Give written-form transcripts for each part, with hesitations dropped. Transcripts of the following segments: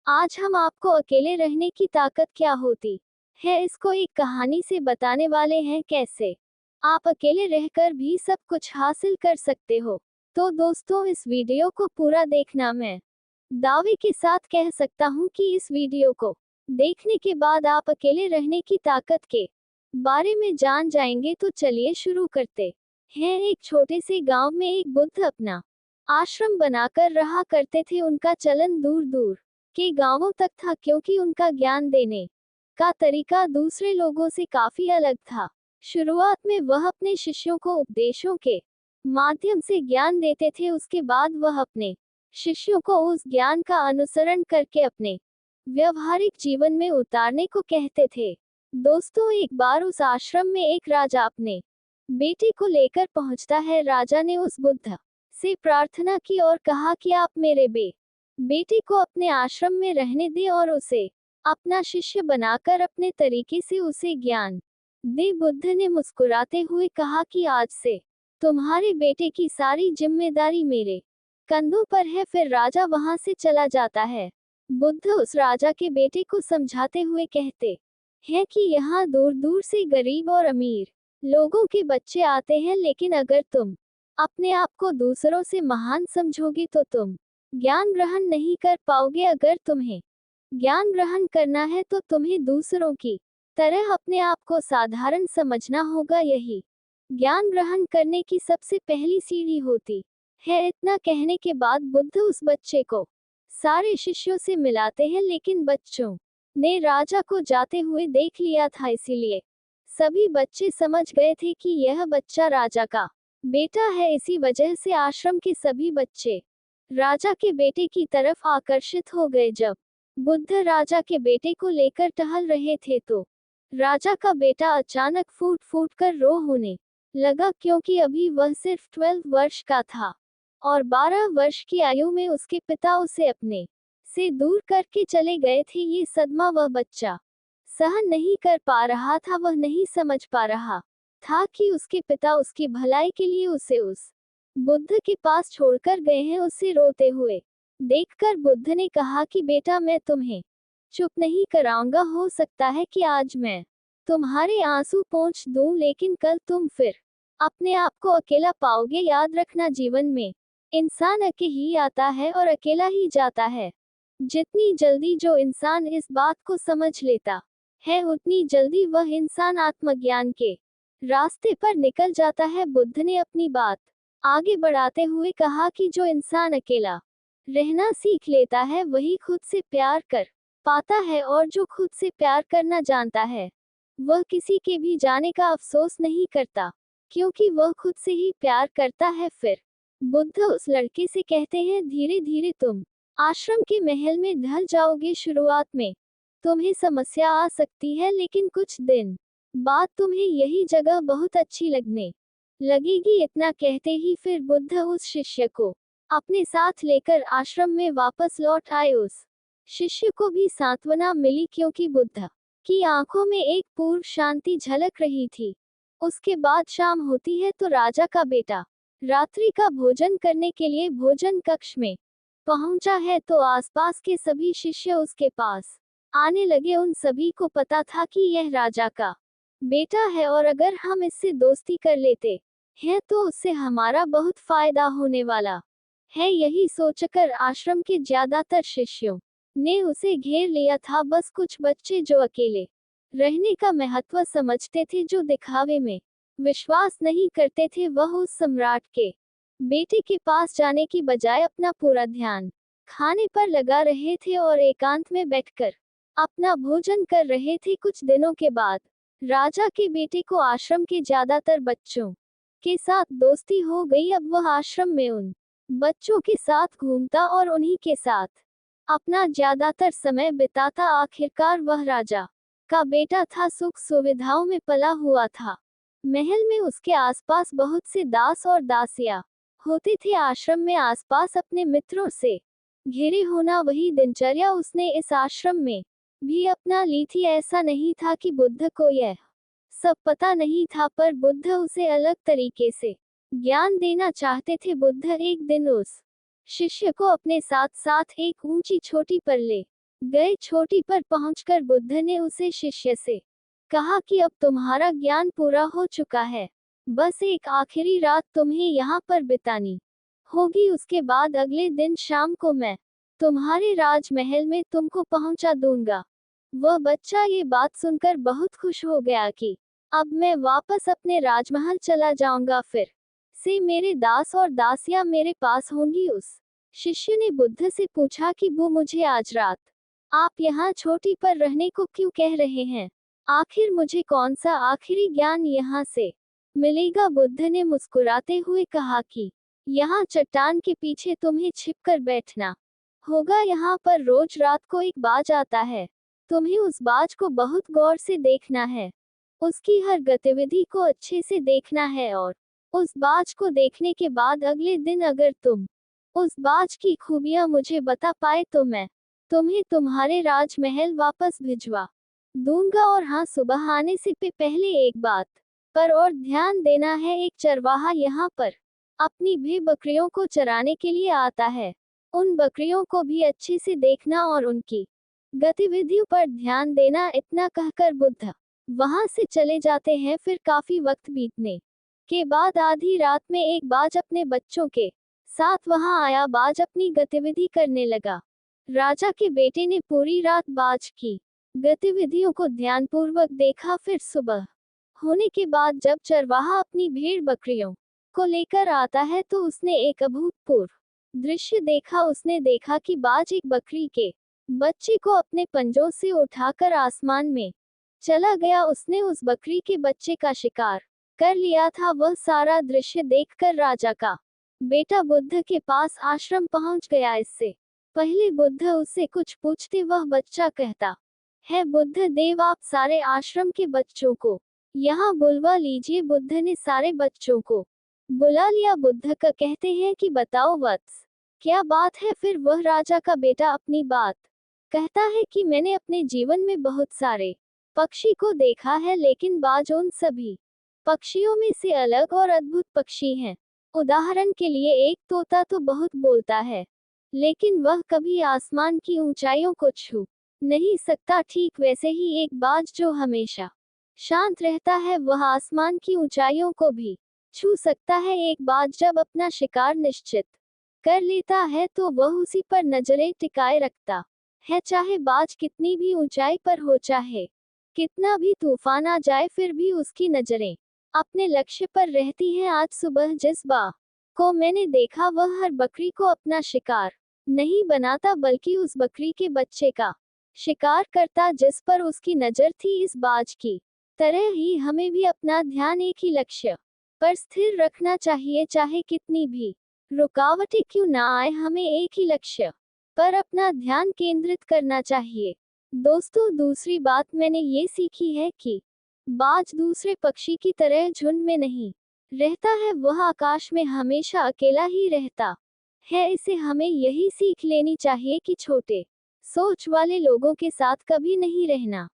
आज हम आपको अकेले रहने की ताकत क्या होती है इसको एक कहानी से बताने वाले हैं कैसे आप अकेले रहकर भी सब कुछ हासिल कर सकते हो। तो दोस्तों इस वीडियो को पूरा देखना। मैं दावे के साथ कह सकता हूँ कि इस वीडियो को देखने के बाद आप अकेले रहने की ताकत के बारे में जान जाएंगे। तो चलिए शुरू करते हैं। एक छोटे से गांव में एक बुद्ध अपना आश्रम बनाकर रहा करते थे। उनका चलन दूर दूर के गांवों तक था क्योंकि उनका ज्ञान देने का तरीका दूसरे लोगों से काफी अलग था। शुरुआत में वह अपने शिष्यों को उपदेशों के माध्यम से ज्ञान देते थे। उसके बाद वह अपने शिष्यों को उस ज्ञान का अनुसरण करके अपने व्यवहारिक जीवन में उतारने को कहते थे। दोस्तों एक बार उस आश्रम में एक राजा अपने बेटे को लेकर पहुंचता है। राजा ने उस बुद्ध से प्रार्थना की और कहा कि आप मेरे बेटे को अपने आश्रम में रहने दें और उसे अपना शिष्य बनाकर अपने तरीके से उसे ज्ञान दे। बुद्ध ने मुस्कुराते हुए कहा कि आज से तुम्हारे बेटे की सारी जिम्मेदारी मेरे कंधों पर है। फिर राजा वहां से चला जाता है। बुद्ध उस राजा के बेटे को समझाते हुए कहते हैं कि यहाँ दूर दूर से गरीब और अमीर लोगों के बच्चे आते हैं, लेकिन अगर तुम अपने आप को दूसरों से महान समझोगे तो तुम ज्ञान ग्रहण नहीं कर पाओगे। अगर तुम्हें ज्ञान ग्रहण करना है तो तुम्हें दूसरों की तरह अपने आप को साधारण समझना होगा। यही ज्ञान ग्रहण करने की सबसे पहली सीढ़ी होती है। इतना कहने के बाद बुद्ध उस बच्चे को सारे शिष्यों से मिलाते हैं, लेकिन बच्चों ने राजा को जाते हुए देख लिया था, इसीलिए सभी बच्चे समझ गए थे कि यह बच्चा राजा का बेटा है। इसी वजह से आश्रम के सभी बच्चे राजा के बेटे की तरफ आकर्षित हो गए। जब बुद्ध राजा के बेटे को लेकर टहल रहे थे तो राजा का बेटा अचानक फूट फूट कर रो होने लगा, क्योंकि अभी वह सिर्फ 12 वर्ष का था और 12 वर्ष की आयु में उसके पिता उसे अपने से दूर करके चले गए थे। ये सदमा वह बच्चा सहन नहीं कर पा रहा था। वह नहीं समझ पा रहा था कि उसके पिता उसकी भलाई के लिए उसे उस बुद्ध के पास छोड़कर गए हैं। उसे रोते हुए देखकर बुद्ध ने कहा कि बेटा, मैं तुम्हें चुप नहीं कराऊंगा। हो सकता है कि आज मैं तुम्हारे आंसू पोंछ दूं, लेकिन कल तुम फिर अपने आप को अकेला पाओगे। याद रखना, जीवन में इंसान अकेला ही आता है और अकेला ही जाता है। जितनी जल्दी जो इंसान इस बात को समझ लेता है, उतनी जल्दी वह इंसान आत्मज्ञान के रास्ते पर निकल जाता है। बुद्ध ने अपनी बात आगे बढ़ाते हुए कहा कि जो इंसान अकेला रहना सीख लेता है वही खुद से प्यार कर पाता है, और जो खुद से प्यार करना जानता है वह किसी के भी जाने का अफसोस नहीं करता, क्योंकि वह खुद से ही प्यार करता है। फिर बुद्ध उस लड़के से कहते हैं, धीरे धीरे तुम आश्रम के महल में ढल जाओगे। शुरुआत में तुम्हें समस्या आ सकती है, लेकिन कुछ दिन बाद तुम्हें यही जगह बहुत अच्छी लगने लगेगी। इतना कहते ही फिर बुद्ध उस शिष्य को अपने साथ लेकर आश्रम में वापस लौट आए। उस शिष्य को भी सांत्वना मिली, क्योंकि बुद्ध की आंखों में एक पूर्व शांति झलक रही थी। उसके बाद शाम होती है तो राजा का बेटा रात्रि का भोजन करने के लिए भोजन कक्ष में पहुंचा है, तो आसपास के सभी शिष्य उसके पास आने लगे। उन सभी को पता था कि यह राजा का बेटा है और अगर हम इससे दोस्ती कर लेते हैं तो उससे हमारा बहुत फायदा होने वाला है। यही सोचकर आश्रम के ज्यादातर शिष्यों ने उसे घेर लिया था। बस कुछ बच्चे जो अकेले रहने का महत्व समझते थे, जो दिखावे में विश्वास नहीं करते थे, वह उस सम्राट के बेटे के पास जाने की बजाय अपना पूरा ध्यान खाने पर लगा रहे थे और एकांत में बैठकर अपना भोजन कर रहे थे। कुछ दिनों के बाद राजा के बेटे को आश्रम के ज्यादातर बच्चों के साथ दोस्ती हो गई। अब वह आश्रम में उन बच्चों के साथ घूमता और उन्हीं के साथ अपना ज्यादातर समय बिताता। आखिरकार वह राजा का बेटा था, सुख सुविधाओं में पला हुआ था। महल में उसके आसपास बहुत से दास और दासियां होते थे। आश्रम में आसपास अपने मित्रों से घिरे होना वही दिनचर्या उसने इस आश्रम में भी अपना ली थी। ऐसा नहीं था कि बुद्ध को यह सब पता नहीं था, पर बुद्ध उसे अलग तरीके से ज्ञान देना चाहते थे। बुद्ध एक दिन उस शिष्य को अपने साथ साथ एक ऊंची चोटी पर ले गए। छोटी पर पहुंचकर बुद्ध ने उसे शिष्य से कहा कि अब तुम्हारा ज्ञान पूरा हो चुका है, बस एक आखिरी रात तुम्हें यहाँ पर बितानी होगी, उसके बाद अगले दिन शाम को मैं तुम्हारे राजमहल में तुमको पहुंचा दूंगा। वह बच्चा ये बात सुनकर बहुत खुश हो गया कि अब मैं वापस अपने राजमहल चला जाऊंगा, फिर से मेरे दास और दासियां मेरे पास होंगी। उस शिष्य ने बुद्ध से पूछा कि वो मुझे आज रात आप यहाँ छोटी पर रहने को क्यों कह रहे हैं? आखिर मुझे कौन सा आखिरी ज्ञान यहाँ से मिलेगा? बुद्ध ने मुस्कुराते हुए कहा कि यहाँ चट्टान के पीछे तुम्हें छिपकर बैठना होगा। यहाँ पर रोज रात को एक बाज आता है, तुम्हें उस बाज को बहुत गौर से देखना है, उसकी हर गतिविधि को अच्छे से देखना है, और उस बाज को देखने के बाद अगले दिन अगर तुम उस बाज की खूबियां मुझे बता पाए तो मैं तुम्हें तुम्हारे राजमहल वापस भिजवा दूंगा। और हाँ, सुबह आने से पहले एक बात पर और ध्यान देना है, एक चरवाहा यहाँ पर अपनी भी बकरियों को चराने के लिए आता है, उन बकरियों को भी अच्छे से देखना और उनकी गतिविधियों पर ध्यान देना। इतना कहकर बुद्ध वहां से चले जाते हैं। फिर काफी वक्त बीतने के बाद आधी रात में एक बाज अपने बच्चों के साथ वहां आया। बाज अपनी गतिविधि करने लगा। राजा के बेटे ने पूरी रात बाज की गतिविधियों को ध्यानपूर्वक देखा। फिर सुबह होने के बाद जब चरवाहा अपनी भेड़ बकरियों को लेकर आता है तो उसने एक अभूतपूर्व दृश्य देखा। उसने देखा कि बाज एक बकरी के बच्चे को अपने पंजों से उठाकर आसमान में चला गया। उसने उस बकरी के बच्चे का शिकार कर लिया था। वह सारा दृश्य देखकर राजा का बेटा बुद्ध के पास आश्रम पहुंच गया। इससे पहले बुद्ध उससे कुछ पूछते वह बच्चा कहता है, बुद्ध देव आप सारे आश्रम के बच्चों को यहाँ बुलवा लीजिए। बुद्ध ने सारे बच्चों को बुला लिया। बुद्ध का कहते हैं कि बताओ वत्स, क्या बात है? फिर वह राजा का बेटा अपनी बात कहता है कि मैंने अपने जीवन में बहुत सारे पक्षी को देखा है, लेकिन बाज उन सभी पक्षियों में से अलग और अद्भुत पक्षी हैं। उदाहरण के लिए एक तोता तो बहुत बोलता है, लेकिन वह कभी आसमान की ऊंचाइयों को छू नहीं सकता। ठीक वैसे ही एक बाज जो हमेशा शांत रहता है, वह आसमान की ऊंचाइयों को भी छू सकता है। एक बाज जब अपना शिकार निश्चित कर लेता है तो वह उसी पर नजरें टिकाए रखता है, चाहे बाज कितनी भी ऊंचाई पर हो, चाहे कितना भी तूफान आ जाए, फिर भी उसकी नजरें अपने लक्ष्य पर रहती हैं। आज सुबह जिस बाघ को मैंने देखा वह हर बकरी को अपना शिकार नहीं बनाता, बल्कि उस बकरी के बच्चे का शिकार करता जिस पर उसकी नजर थी। इस बाज की तरह ही हमें भी अपना ध्यान एक ही लक्ष्य पर स्थिर रखना चाहिए, चाहे कितनी भी रुकावटें क्यों ना आए, हमें एक ही लक्ष्य पर अपना ध्यान केंद्रित करना चाहिए। दोस्तों, दूसरी बात मैंने ये सीखी है कि बाज दूसरे पक्षी की तरह झुंड में नहीं रहता है, वह आकाश में हमेशा अकेला ही रहता है। इसे हमें यही सीख लेनी चाहिए कि छोटे सोच वाले लोगों के साथ कभी नहीं रहना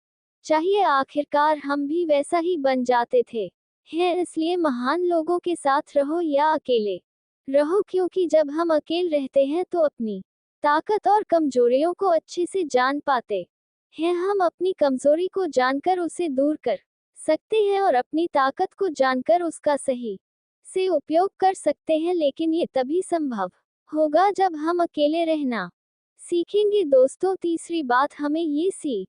चाहिए। आखिरकार हम भी वैसा ही बन जाते थे हैं। इसलिए महान लोगों के साथ रहो या अकेले रहो, क्योंकि जब हम अकेले रहते हैं तो अपनी ताकत और कमजोरियों को अच्छे से जान पाते हैं। हम अपनी कमजोरी को जानकर उसे दूर कर सकते हैं और अपनी ताकत को जानकर उसका सही से उपयोग कर सकते हैं, लेकिन ये तभी संभव होगा जब हम अकेले रहना सीखेंगे। दोस्तों, तीसरी बात हमें ये सीख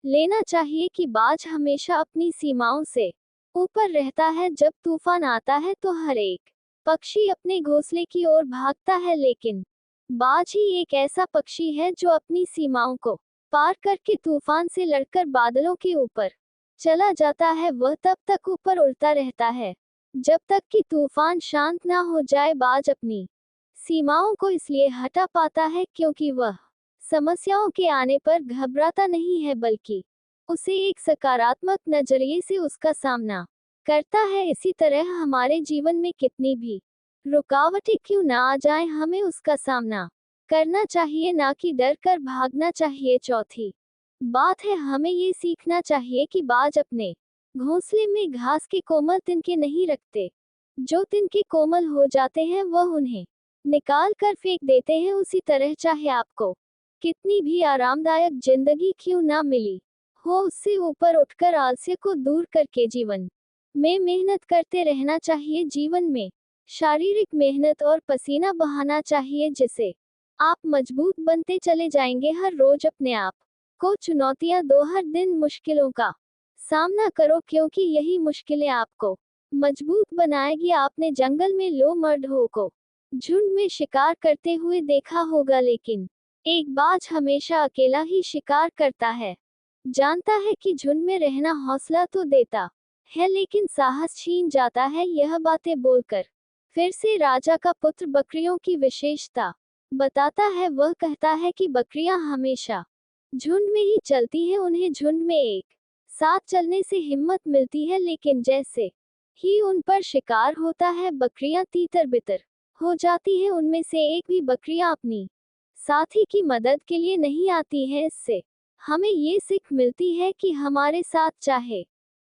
लेना चाहिए कि बाज हमेशा अपनी सीमाओं से ऊपर रहता है। जब तूफान आता है तो हर एक पक्षी अपने घोंसले की ओर भागता है, लेकिन बाज ही एक ऐसा पक्षी है जो अपनी सीमाओं को पार करके तूफान से लड़कर बादलों के ऊपर चला जाता है। वह तब तक ऊपर उड़ता रहता है जब तक कि तूफान शांत ना हो जाए। बाज अपनी सीमाओं को इसलिए हटा पाता है क्योंकि वह समस्याओं के आने पर घबराता नहीं है, बल्कि उसे एक सकारात्मक नजरिए से उसका सामना करता है। इसी तरह हमारे जीवन में कितनी भी रुकावटें क्यों ना आ जाएं, हमें उसका सामना करना चाहिए, ना कि डर कर भागना चाहिए। चौथी बात है, हमें ये सीखना चाहिए कि बाज अपने घोंसले में घास के कोमल तिनके नहीं रखते। जो तिनके कोमल हो जाते हैं वह उन्हें निकाल कर फेंक देते हैं। उसी तरह चाहे आपको कितनी भी आरामदायक जिंदगी क्यों ना मिली हो, उससे ऊपर उठकर आलस्य को दूर करके जीवन में मेहनत करते रहना चाहिए। जीवन में शारीरिक मेहनत और पसीना बहाना चाहिए, जिससे आप मजबूत बनते चले जाएंगे। हर रोज अपने आप को चुनौतियां दो, हर दिन मुश्किलों का सामना करो, क्योंकि यही मुश्किलें आपको मजबूत बनाएगी। आपने जंगल में लो मर्दों को झुंड में शिकार करते हुए देखा होगा, लेकिन एक बाज हमेशा अकेला ही शिकार करता है। जानता है कि झुंड में रहना हौसला तो देता है, लेकिन साहस छीन जाता है। यह बातें बोलकर फिर से राजा का पुत्र बकरियों की विशेषता बताता है। वह कहता है कि बकरियां हमेशा झुंड में ही चलती हैं, उन्हें झुंड में एक साथ चलने से हिम्मत मिलती है, लेकिन जैसे ही उन पर शिकार होता है, बकरियां तीतर बितर हो जाती है। उनमें से एक भी बकरियां अपनी साथी की मदद के लिए नहीं आती है। इससे हमें ये सीख मिलती है कि हमारे साथ चाहे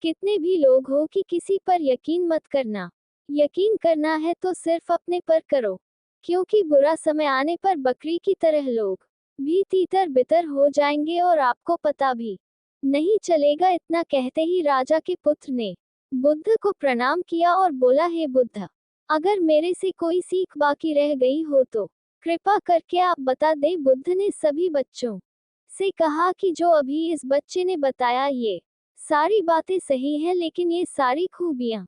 कितने भी लोग हो, कि किसी पर यकीन मत करना। यकीन करना है तो सिर्फ अपने पर करो, क्योंकि बुरा समय आने पर बकरी की तरह लोग भी तीतर बितर हो जाएंगे और आपको पता भी नहीं चलेगा। इतना कहते ही राजा के पुत्र ने बुद्ध को प्रणाम किया और बोला, हे बुद्ध, अगर मेरे से कोई सीख बाकी रह गई हो तो कृपा करके आप बता दें। बुद्ध ने सभी बच्चों से कहा कि जो अभी इस बच्चे ने बताया, ये सारी बातें सही हैं, लेकिन ये सारी खूबियां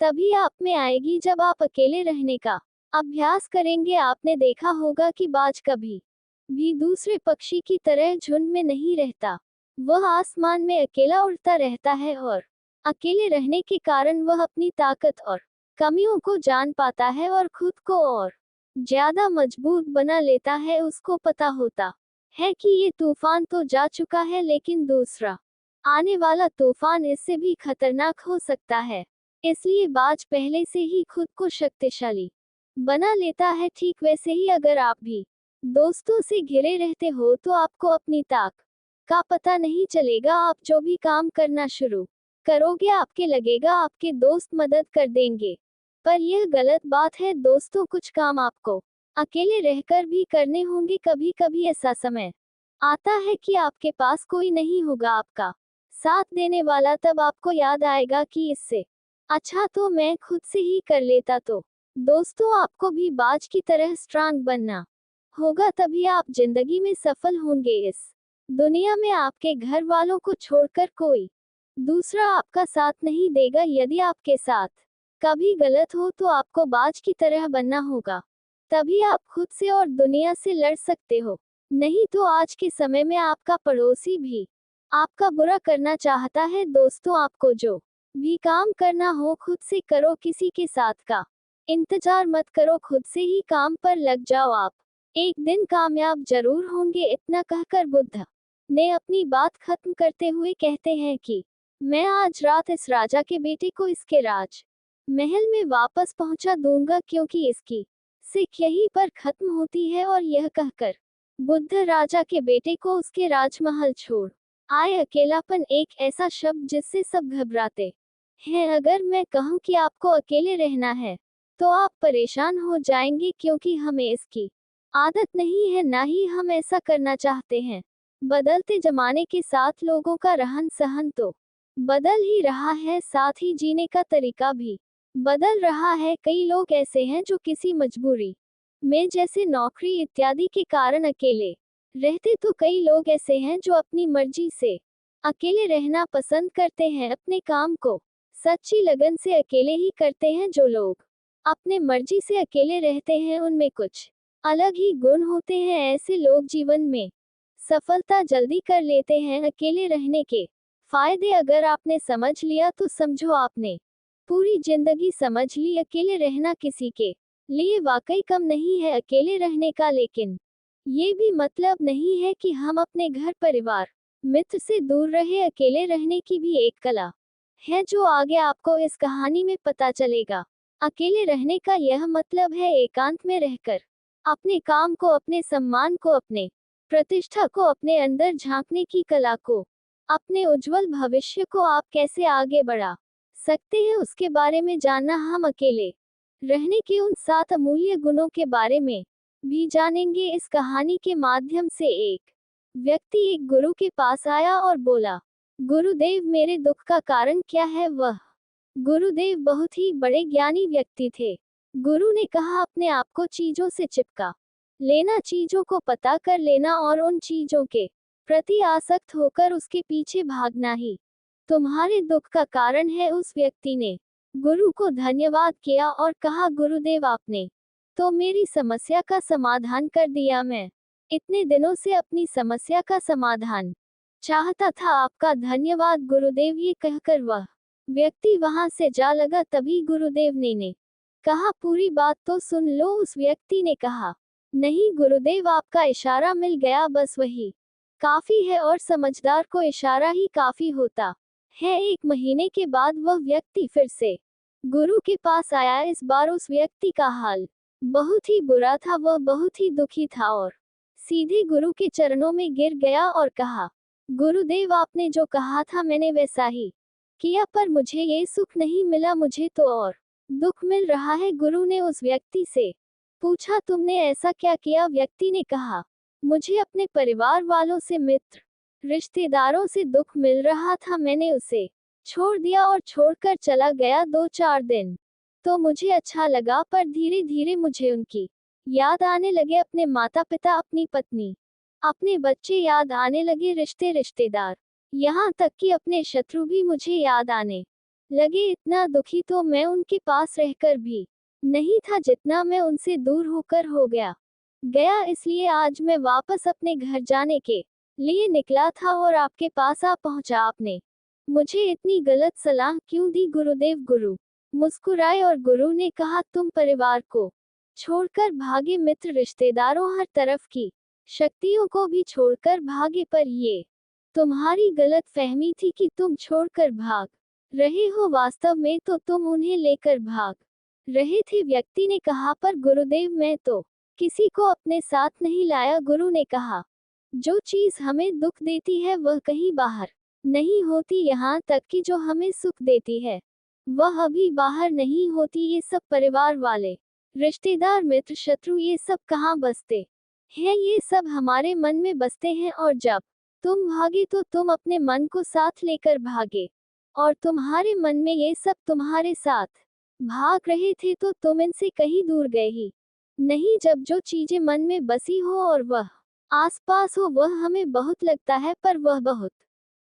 तभी आप में आएगी जब आप अकेले रहने का अभ्यास करेंगे। आपने देखा होगा कि बाज कभी भी दूसरे पक्षी की तरह झुंड में नहीं रहता। वह आसमान में अकेला उड़ता रहता है, और अकेले रहने के कारण वह अपनी ताकत और कमियों को जान पाता है और खुद को और ज्यादा मजबूत बना लेता है। उसको पता होता है कि ये तूफान तो जा चुका है, लेकिन दूसरा आने वाला तूफान इससे भी खतरनाक हो सकता है। इसलिए बाज पहले से ही खुद को शक्तिशाली बना लेता है। ठीक वैसे ही अगर आप भी दोस्तों से घिरे रहते हो तो आपको अपनी ताक का पता नहीं चलेगा। आप जो भी काम करना शुरू करोगे, आपके लगेगा आपके दोस्त मदद कर देंगे, पर यह गलत बात है दोस्तों। कुछ काम आपको अकेले रहकर भी करने होंगे। कभी कभी ऐसा समय आता है कि आपके पास कोई नहीं होगा आपका साथ देने वाला, तब आपको याद आएगा कि इससे अच्छा तो मैं खुद से ही कर लेता। तो दोस्तों, आपको भी बाज की तरह स्ट्रांग बनना होगा, तभी आप जिंदगी में सफल होंगे। इस दुनिया में आपके घर वालों को छोड़कर कोई दूसरा आपका साथ नहीं देगा। यदि आपके साथ कभी गलत हो तो आपको बाज की तरह बनना होगा, तभी आप खुद से और दुनिया से लड़ सकते हो। नहीं तो आज के समय में आपका पड़ोसी भी आपका बुरा करना चाहता है। दोस्तों, आपको जो भी काम करना हो खुद से करो, किसी के साथ का इंतजार मत करो, खुद से ही काम पर लग जाओ। आप एक दिन कामयाब जरूर होंगे। इतना कहकर बुद्ध ने अपनी बात खत्म करते हुए कहते हैं कि मैं आज रात इस राजा के बेटे को इसके राज महल में वापस पहुंचा दूंगा, क्योंकि इसकी सिख यहीं पर खत्म होती है। और यह कहकर बुद्ध राजा के बेटे को उसके राजमहल छोड़ आए। अकेलापन एक ऐसा शब्द जिससे सब घबराते हैं। अगर मैं कहूँ कि आपको अकेले रहना है तो आप परेशान हो जाएंगे, क्योंकि हमें इसकी आदत नहीं है, ना ही हम ऐसा करना चाहते हैं। बदलते जमाने के साथ लोगों का रहन सहन तो बदल ही रहा है, साथ ही जीने का तरीका भी बदल रहा है। कई लोग ऐसे हैं जो किसी मजबूरी में, जैसे नौकरी इत्यादि के कारण अकेले रहते, तो कई लोग ऐसे हैं जो अपनी मर्जी से अकेले रहना पसंद करते हैं। अपने काम को सच्ची लगन से अकेले ही करते हैं। जो लोग अपने मर्जी से अकेले रहते हैं, उनमें कुछ अलग ही गुण होते हैं। ऐसे लोग जीवन में सफलता जल्दी कर लेते हैं। अकेले रहने के फायदे अगर आपने समझ लिया तो समझो आपने पूरी जिंदगी समझ ली। अकेले रहना किसी के लिए वाकई कम नहीं है अकेले रहने का, लेकिन ये भी मतलब नहीं है कि हम अपने घर परिवार मित्र से दूर रहे। अकेले रहने की भी एक कला है जो आगे आपको इस कहानी में पता चलेगा। अकेले रहने का यह मतलब है एकांत में रहकर अपने काम को, अपने सम्मान को, अपने प्रतिष्ठा को, अपने अंदर झांकने की कला को, अपने उज्जवल भविष्य को आप कैसे आगे बढ़ा सकते हैं उसके बारे में जानना। हम अकेले रहने के उन 7 अमूल्य गुणों के बारे में भी जानेंगे इस कहानी के माध्यम से। एक व्यक्ति एक गुरु के पास आया और बोला, गुरुदेव मेरे दुख का कारण क्या है? वह गुरुदेव बहुत ही बड़े ज्ञानी व्यक्ति थे। गुरु ने कहा, अपने आप को चीजों से चिपका लेना, चीजों को पता कर लेना और उन चीजों के प्रति आसक्त होकर उसके पीछे भागना ही तुम्हारे दुख का कारण है। उस व्यक्ति ने गुरु को धन्यवाद किया और कहा, गुरुदेव आपने तो मेरी समस्या का समाधान कर दिया। मैं इतने दिनों से अपनी समस्या का समाधान चाहता था, आपका धन्यवाद गुरुदेव। ये कहकर वह व्यक्ति वहां से जा लगा। तभी गुरुदेव ने कहा, पूरी बात तो सुन लो। उस व्यक्ति ने कहा, नहीं गुरुदेव, आपका इशारा मिल गया, बस वही काफी है और समझदार को इशारा ही काफी होता है। 1 महीने के बाद वह व्यक्ति फिर से गुरु के पास आया। इस बार उस व्यक्ति का हाल बहुत ही बुरा था, वह बहुत ही दुखी था और सीधे गुरु के चरणों में गिर गया और कहा, गुरुदेव आपने जो कहा था मैंने वैसा ही किया, पर मुझे ये सुख नहीं मिला, मुझे तो और दुख मिल रहा है। गुरु ने उस व्यक्ति से पूछा, तुमने ऐसा क्या किया? व्यक्ति ने कहा, मुझे अपने परिवार वालों से, मित्र रिश्तेदारों से दुख मिल रहा था, मैंने उसे छोड़ दिया और छोड़कर चला गया। 2-4 दिन तो मुझे अच्छा लगा, पर धीरे धीरे मुझे उनकी याद आने लगे, अपने माता पिता, अपनी पत्नी, अपने बच्चे याद आने लगे, रिश्तेदार, यहाँ तक कि अपने शत्रु भी मुझे याद आने लगे। इतना दुखी तो मैं उनके पास रहकर भी नहीं था जितना मैं उनसे दूर होकर हो गया। इसलिए आज मैं वापस अपने घर जाने के लिए निकला था और आपके पास आ पहुंचा। आपने मुझे इतनी गलत सलाह क्यों दी? गुरुदेव गुरु मुस्कुराए और गुरु ने कहा, तुम परिवार को छोड़कर भागे, मित्र रिश्तेदारों, हर तरफ की शक्तियों को भी छोड़कर भागे, पर ये तुम्हारी गलत फहमी थी कि तुम छोड़कर भाग रहे हो, वास्तव में तो तुम उन्हें लेकर भाग रहे थे। व्यक्ति ने कहा, पर गुरुदेव मैं तो किसी को अपने साथ नहीं लाया। गुरु ने कहा, जो चीज हमें दुख देती है वह कहीं बाहर नहीं होती, यहाँ तक कि जो हमें सुख देती है वह अभी बाहर नहीं होती। ये सब परिवार वाले, रिश्तेदार, मित्र, शत्रु, ये सब कहाँ बसते हैं? ये सब हमारे मन में बसते हैं। और जब तुम भागे तो तुम अपने मन को साथ लेकर भागे, और तुम्हारे मन में ये सब तुम्हारे साथ भाग रहे थे तो तुम इनसे कहीं दूर गए ही नहीं। जब जो चीजें मन में बसी हो और वह आसपास हो वह हमें बहुत लगता है, पर वह बहुत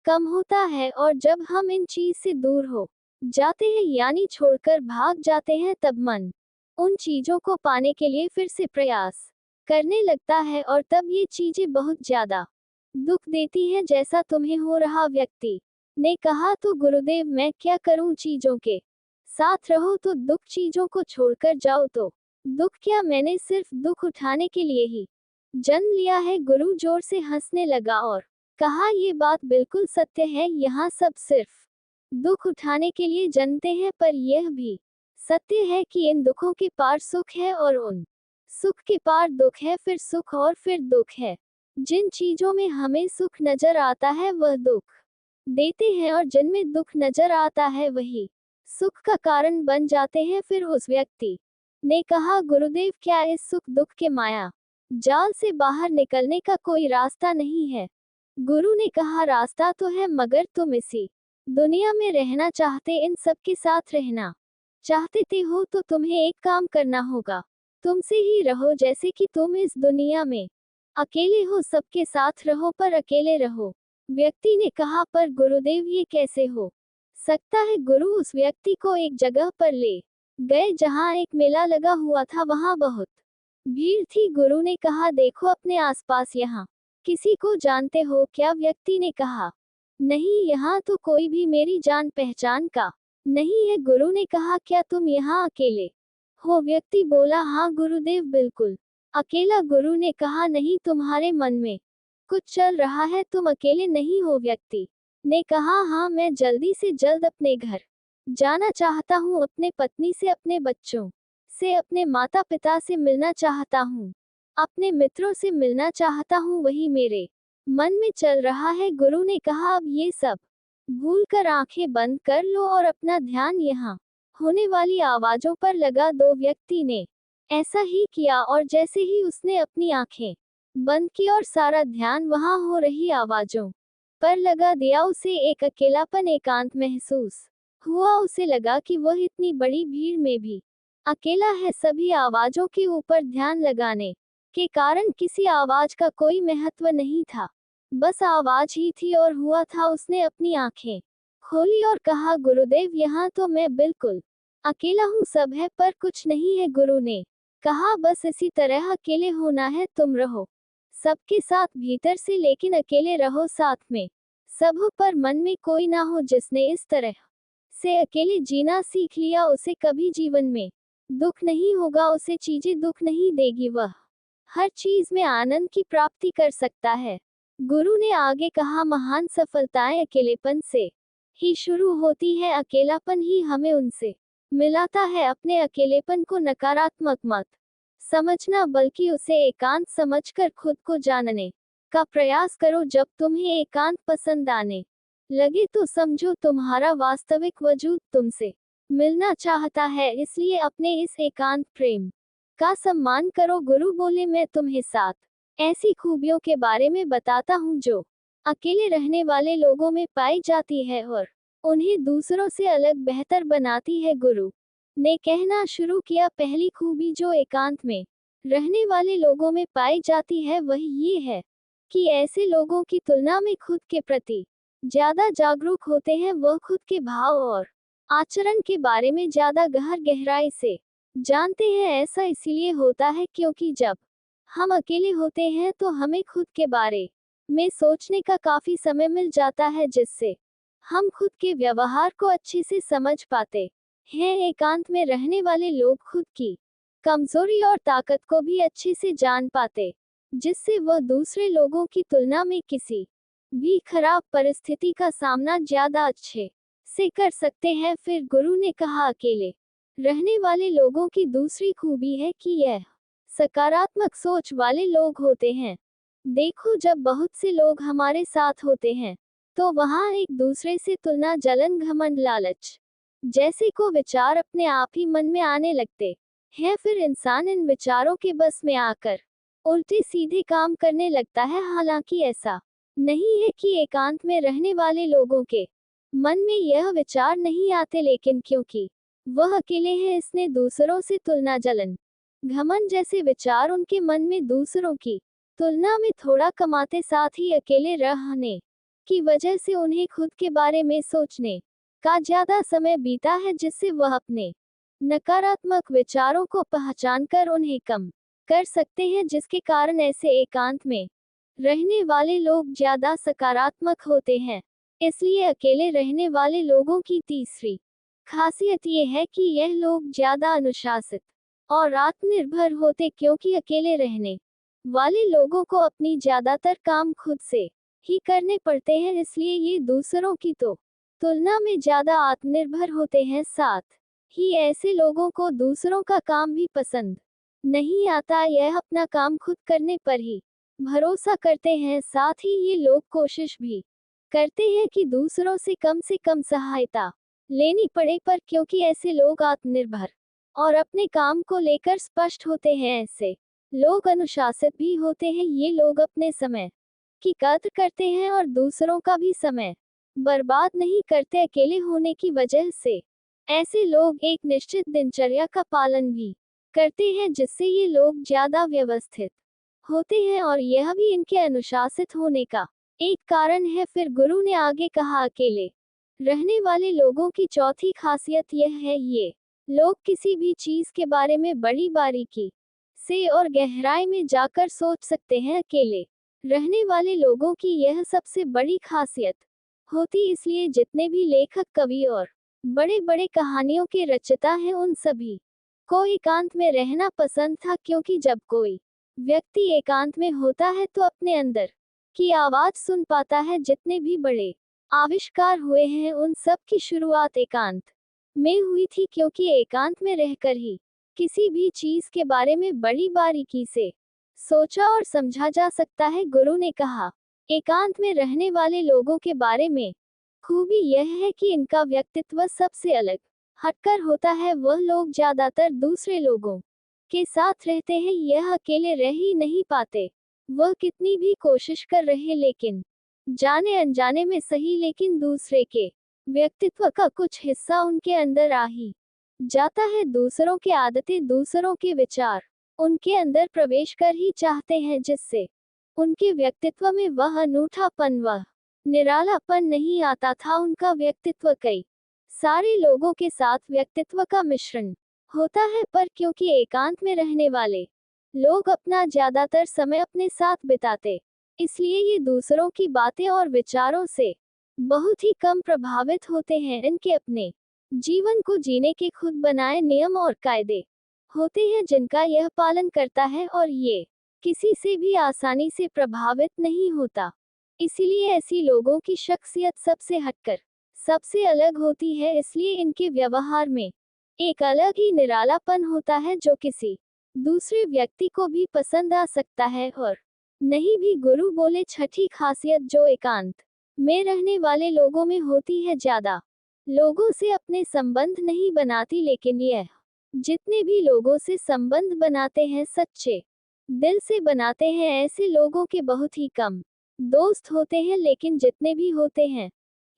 कम होता है। और जब हम इन चीज से दूर हो जाते हैं, यानी छोड़कर भाग जाते हैं, तब मन उन चीजों को पाने के लिए फिर से प्रयास करने लगता है, और तब ये चीजें बहुत ज्यादा दुख देती हैं, जैसा तुम्हें हो रहा। व्यक्ति ने कहा, तो गुरुदेव मैं क्या करूं? चीजों के साथ रहो तो दुख, चीजों को छोड़कर जाओ तो दुख। क्या मैंने सिर्फ दुख उठाने के लिए ही जन्म लिया है? गुरु जोर से हंसने लगा और कहा, ये बात बिल्कुल सत्य है, यहाँ सब सिर्फ दुख उठाने के लिए जन्मते हैं, पर यह भी सत्य है कि इन दुखों के पार सुख है और उन सुख के पार दुख है, फिर सुख और फिर दुख है। जिन चीजों में हमें सुख नजर आता है वह दुख देते हैं, और जिनमें दुख नजर आता है वही सुख का कारण बन जाते हैं। फिर उस व्यक्ति ने कहा, गुरुदेव क्या इस सुख दुख के माया जाल से बाहर निकलने का कोई रास्ता नहीं है? गुरु ने कहा, रास्ता तो है, मगर तुम इसी दुनिया में रहना चाहते, इन सब के साथ रहना चाहते हो तो तुम्हें एक काम करना होगा, तुमसे ही रहो जैसे कि तुम इस दुनिया में अकेले हो, सबके साथ रहो पर अकेले रहो। व्यक्ति ने कहा, पर गुरुदेव ये कैसे हो सकता है? गुरु उस व्यक्ति को एक जगह पर ले गए जहां एक मेला लगा हुआ था, वहां बहुत भीड़ थी। गुरु ने कहा, देखो अपने आसपास, यहाँ किसी को जानते हो क्या? व्यक्ति ने कहा, नहीं, यहाँ तो कोई भी मेरी जान पहचान का नहीं है। गुरु ने कहा, क्या तुम यहाँ अकेले हो? व्यक्ति बोला, हाँ गुरुदेव, बिल्कुल अकेला। गुरु ने कहा, नहीं, तुम्हारे मन में कुछ चल रहा है, तुम अकेले नहीं हो। व्यक्ति ने कहा, हाँ, मैं जल्दी से जल्द अपने घर जाना चाहता हूँ, अपने पत्नी से, अपने बच्चों से, अपने माता पिता से मिलना चाहता हूँ, अपने मित्रों से मिलना चाहता हूँ, वही मेरे मन में चल रहा है। गुरु ने कहा, अब ये सब भूलकर आंखें बंद कर लो और अपना ध्यान यहाँ होने वाली आवाजों पर लगा दो। व्यक्ति ने ऐसा ही किया और जैसे ही उसने अपनी आंखें बंद की और सारा ध्यान वहां हो रही आवाजों पर लगा दिया, उसे एक अकेलापन, एकांत महसूस हुआ। उसे लगा कि वह इतनी बड़ी भीड़ में भी अकेला है। सभी आवाजों के ऊपर ध्यान लगाने के कारण किसी आवाज का कोई महत्व नहीं था, बस आवाज ही थी और हुआ था। उसने अपनी आंखें खोली और कहा, गुरुदेव, यहाँ तो मैं बिल्कुल अकेला हूँ, सब है पर कुछ नहीं है। गुरु ने कहा, बस इसी तरह अकेले होना है, तुम रहो सबके साथ भीतर से, लेकिन अकेले रहो साथ में सब हो, पर मन में कोई ना हो। जिसने इस तरह से अकेले जीना सीख लिया, उसे कभी जीवन में दुख नहीं होगा, उसे चीजें दुख नहीं देगी, वह हर चीज में आनंद की प्राप्ति कर सकता है। गुरु ने आगे कहा, महान सफलताएं अकेलेपन से ही शुरू होती है, अकेलापन ही हमें उनसे मिलाता है। अपने अकेलेपन को नकारात्मक मत समझना, बल्कि उसे एकांत समझकर खुद को जानने का प्रयास करो। जब तुम्हें एकांत पसंद आने लगे तो समझो तुम्हारा वास्तविक वजूद तुमसे मिलना चाहता है, इसलिए अपने इस एकांत प्रेम का सम्मान करो। गुरु बोले, मैं तुम्हें 7 ऐसी खूबियों के बारे में बताता हूँ जो अकेले रहने वाले लोगों में पाई जाती है और उन्हें दूसरों से अलग बेहतर बनाती है। गुरु ने कहना शुरू किया, पहली खूबी जो एकांत में रहने वाले लोगों में पाई जाती है वह ये है कि ऐसे लोगों की तुलना में खुद के प्रति ज्यादा जागरूक होते हैं। वह खुद के भाव और आचरण के बारे में ज्यादा गहराई से जानते हैं। ऐसा इसीलिए होता है क्योंकि जब हम अकेले होते हैं तो हमें खुद के बारे में सोचने का काफी समय मिल जाता है, जिससे हम खुद के व्यवहार को अच्छे से समझ पाते हैं। एकांत में रहने वाले लोग खुद की कमजोरी और ताकत को भी अच्छे से जान पाते, जिससे वह दूसरे लोगों की तुलना में किसी भी खराब परिस्थिति का सामना ज्यादा अच्छे से कर सकते हैं। फिर गुरु ने कहा, अकेले रहने वाले लोगों की दूसरी खूबी है कि यह सकारात्मक सोच वाले लोग होते हैं। देखो, जब बहुत से लोग हमारे साथ होते हैं तो वहाँ एक दूसरे से तुलना, जलन, घमंड, लालच जैसे को विचार अपने आप ही मन में आने लगते हैं। फिर इंसान इन विचारों के बस में आकर उल्टे सीधे काम करने लगता है। हालांकि ऐसा नहीं है कि एकांत में रहने वाले लोगों के मन में यह विचार नहीं आते, लेकिन क्योंकि वह अकेले हैं इसने दूसरों से तुलना, जलन, घमंड जैसे विचार उनके मन में दूसरों की तुलना में थोड़ा कम आते। साथ ही अकेले रहने की वजह से उन्हें खुद के बारे में सोचने का ज्यादा समय बीता है, जिससे वह अपने नकारात्मक विचारों को पहचानकर उन्हें कम कर सकते हैं, जिसके कारण ऐसे एकांत में रहने वाले लोग ज्यादा सकारात्मक होते हैं। इसलिए अकेले रहने वाले लोगों की तीसरी खासियत ये है कि यह लोग ज्यादा अनुशासित और आत्मनिर्भर होते, क्योंकि अकेले रहने वाले लोगों को अपनी ज्यादातर काम खुद से ही करने पड़ते हैं, इसलिए ये दूसरों की तुलना में ज्यादा आत्मनिर्भर होते हैं। साथ ही ऐसे लोगों को दूसरों का काम भी पसंद नहीं आता, यह अपना काम खुद करने पर ही भरोसा करते हैं। साथ ही ये लोग कोशिश भी करते हैं कि दूसरों से कम सहायता लेनी पड़े, पर क्योंकि ऐसे लोग आत्मनिर्भर और अपने काम को लेकर स्पष्ट होते हैं, ऐसे लोग अनुशासित भी होते हैं। ये लोग अपने समय की कद्र करते हैं और दूसरों का भी समय बर्बाद नहीं करते। अकेले होने की वजह से ऐसे लोग एक निश्चित दिनचर्या का पालन भी करते हैं, जिससे ये लोग ज्यादा व्यवस्थित होते हैं और यह भी इनके अनुशासित होने का एक कारण है। फिर गुरु ने आगे कहा, अकेले रहने वाले लोगों की चौथी खासियत यह है, ये लोग किसी भी चीज के बारे में बड़ी बारीकी से और गहराई में जाकर सोच सकते हैं। अकेले रहने वाले लोगों की यह सबसे बड़ी खासियत होती, इसलिए जितने भी लेखक, कवि और बड़े बड़े कहानियों के रचयिता हैं, उन सभी को एकांत में रहना पसंद था, क्योंकि जब कोई व्यक्ति एकांत में होता है तो अपने अंदर की आवाज सुन पाता है। जितने भी बड़े आविष्कार हुए हैं उन सब की शुरुआत एकांत में हुई थी, क्योंकि एकांत में रहकर ही किसी भी चीज के बारे में बड़ी बारीकी से सोचा और समझा जा सकता है। गुरु ने कहा, एकांत में रहने वाले लोगों के बारे में खूबी यह है कि इनका व्यक्तित्व सबसे अलग हटकर होता है। वह लोग ज्यादातर दूसरे लोगों के साथ रहते हैं यह अकेले रह ही नहीं पाते। वह कितनी भी कोशिश कर रहे लेकिन जाने अनजाने में सही लेकिन दूसरे के व्यक्तित्व का कुछ हिस्सा उनके अंदर आ ही जाता है। दूसरों के आदतें, दूसरों के विचार उनके अंदर प्रवेश कर ही चाहते हैं, जिससे उनके व्यक्तित्व में वह अनूठापन, वह निरालापन नहीं आता था। उनका व्यक्तित्व कई सारे लोगों के साथ व्यक्तित्व का मिश्रण होता है, पर क्योंकि एकांत में रहने वाले लोग अपना ज्यादातर समय अपने साथ बिताते, इसलिए ये दूसरों की बातें और विचारों से बहुत ही कम प्रभावित होते हैं। इनके अपने जीवन को जीने के खुद बनाए नियम और कायदे होते हैं जिनका यह पालन करता है, और ये किसी से भी आसानी से प्रभावित नहीं होता। इसीलिए ऐसी लोगों की शख्सियत सबसे हटकर सबसे अलग होती है। इसलिए इनके व्यवहार में एक अलग ही निरालापन होता है जो किसी दूसरे व्यक्ति को भी पसंद आ सकता है। और नहीं भी गुरु बोले छठी खासियत जो एकांत में रहने वाले लोगों में होती है, ज्यादा लोगों से अपने संबंध नहीं बनाती, लेकिन यह जितने भी लोगों से संबंध बनाते हैं सच्चे दिल से बनाते हैं। ऐसे लोगों के बहुत ही कम दोस्त होते हैं, लेकिन जितने भी होते हैं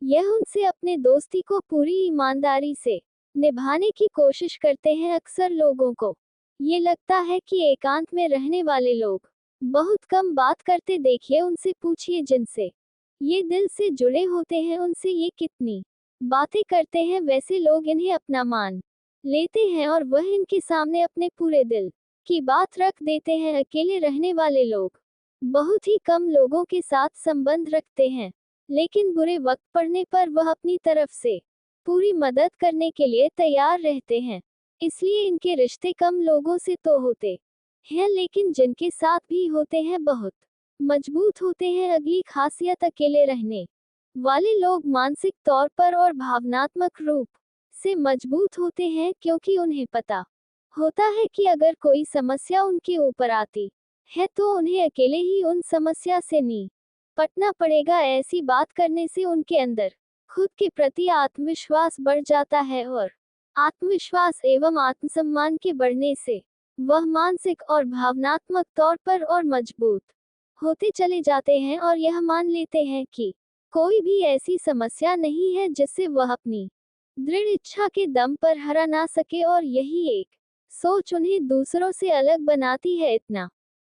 यह उनसे अपने दोस्ती को पूरी ईमानदारी से निभाने की कोशिश करते हैं। अक्सर लोगों को ये लगता है कि एकांत में रहने वाले लोग बहुत कम बात करते, देखिए उनसे पूछिए जिनसे ये दिल से जुड़े होते हैं उनसे ये कितनी बातें करते हैं। वैसे लोग इन्हें अपना मान लेते हैं और वह इनके सामने अपने पूरे दिल की बात रख देते हैं। अकेले रहने वाले लोग बहुत ही कम लोगों के साथ संबंध रखते हैं, लेकिन बुरे वक्त पड़ने पर वह अपनी तरफ से पूरी मदद करने के लिए तैयार रहते हैं। इसलिए इनके रिश्ते कम लोगों से तो होते हैं, लेकिन जिनके साथ भी होते हैं बहुत मजबूत होते हैं। अगली खासियत, अकेले रहने वाले लोग मानसिक तौर पर और भावनात्मक रूप से मजबूत होते हैं, क्योंकि उन्हें पता होता है कि अगर कोई समस्या उनके ऊपर आती है तो उन्हें अकेले ही उन समस्या से निपटना पड़ेगा। ऐसी बात करने से उनके अंदर खुद के प्रति आत्मविश्वास बढ़ जाता है, और आत्मविश्वास एवं आत्मसम्मान के बढ़ने से वह मानसिक और भावनात्मक तौर पर और मजबूत होते चले जाते हैं, और यह मान लेते हैं कि कोई भी ऐसी समस्या नहीं है जिससे वह अपनी दृढ़ इच्छा के दम पर हरा ना सके, और यही एक सोच उन्हें दूसरों से अलग बनाती है। इतना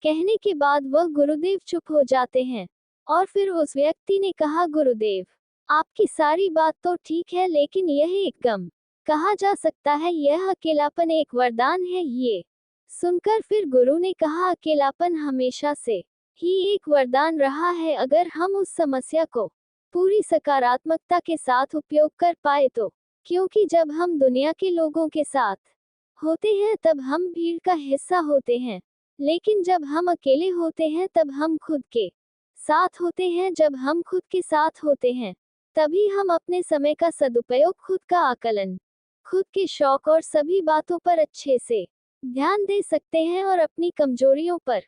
कहने के बाद वह गुरुदेव चुप हो जाते हैं, और फिर उस व्यक्ति ने कहा, गुरुदेव आपकी सारी बात तो ठीक है, लेकिन यह एक गम कहा जा सकता है, यह अकेलापन एक वरदान है। ये सुनकर फिर गुरु ने कहा, अकेलापन हमेशा से ही एक वरदान रहा है, अगर हम उस समस्या को पूरी सकारात्मकता के साथ उपयोग कर पाए तो। क्योंकि जब हम दुनिया के लोगों के साथ होते हैं तब हम भीड़ का हिस्सा होते हैं, लेकिन जब हम अकेले होते हैं तब हम खुद के साथ होते हैं। जब हम खुद के साथ होते हैं तभी हम अपने समय का सदुपयोग, खुद का आकलन, खुद के शौक और सभी बातों पर अच्छे से ध्यान दे सकते हैं और अपनी कमजोरियों पर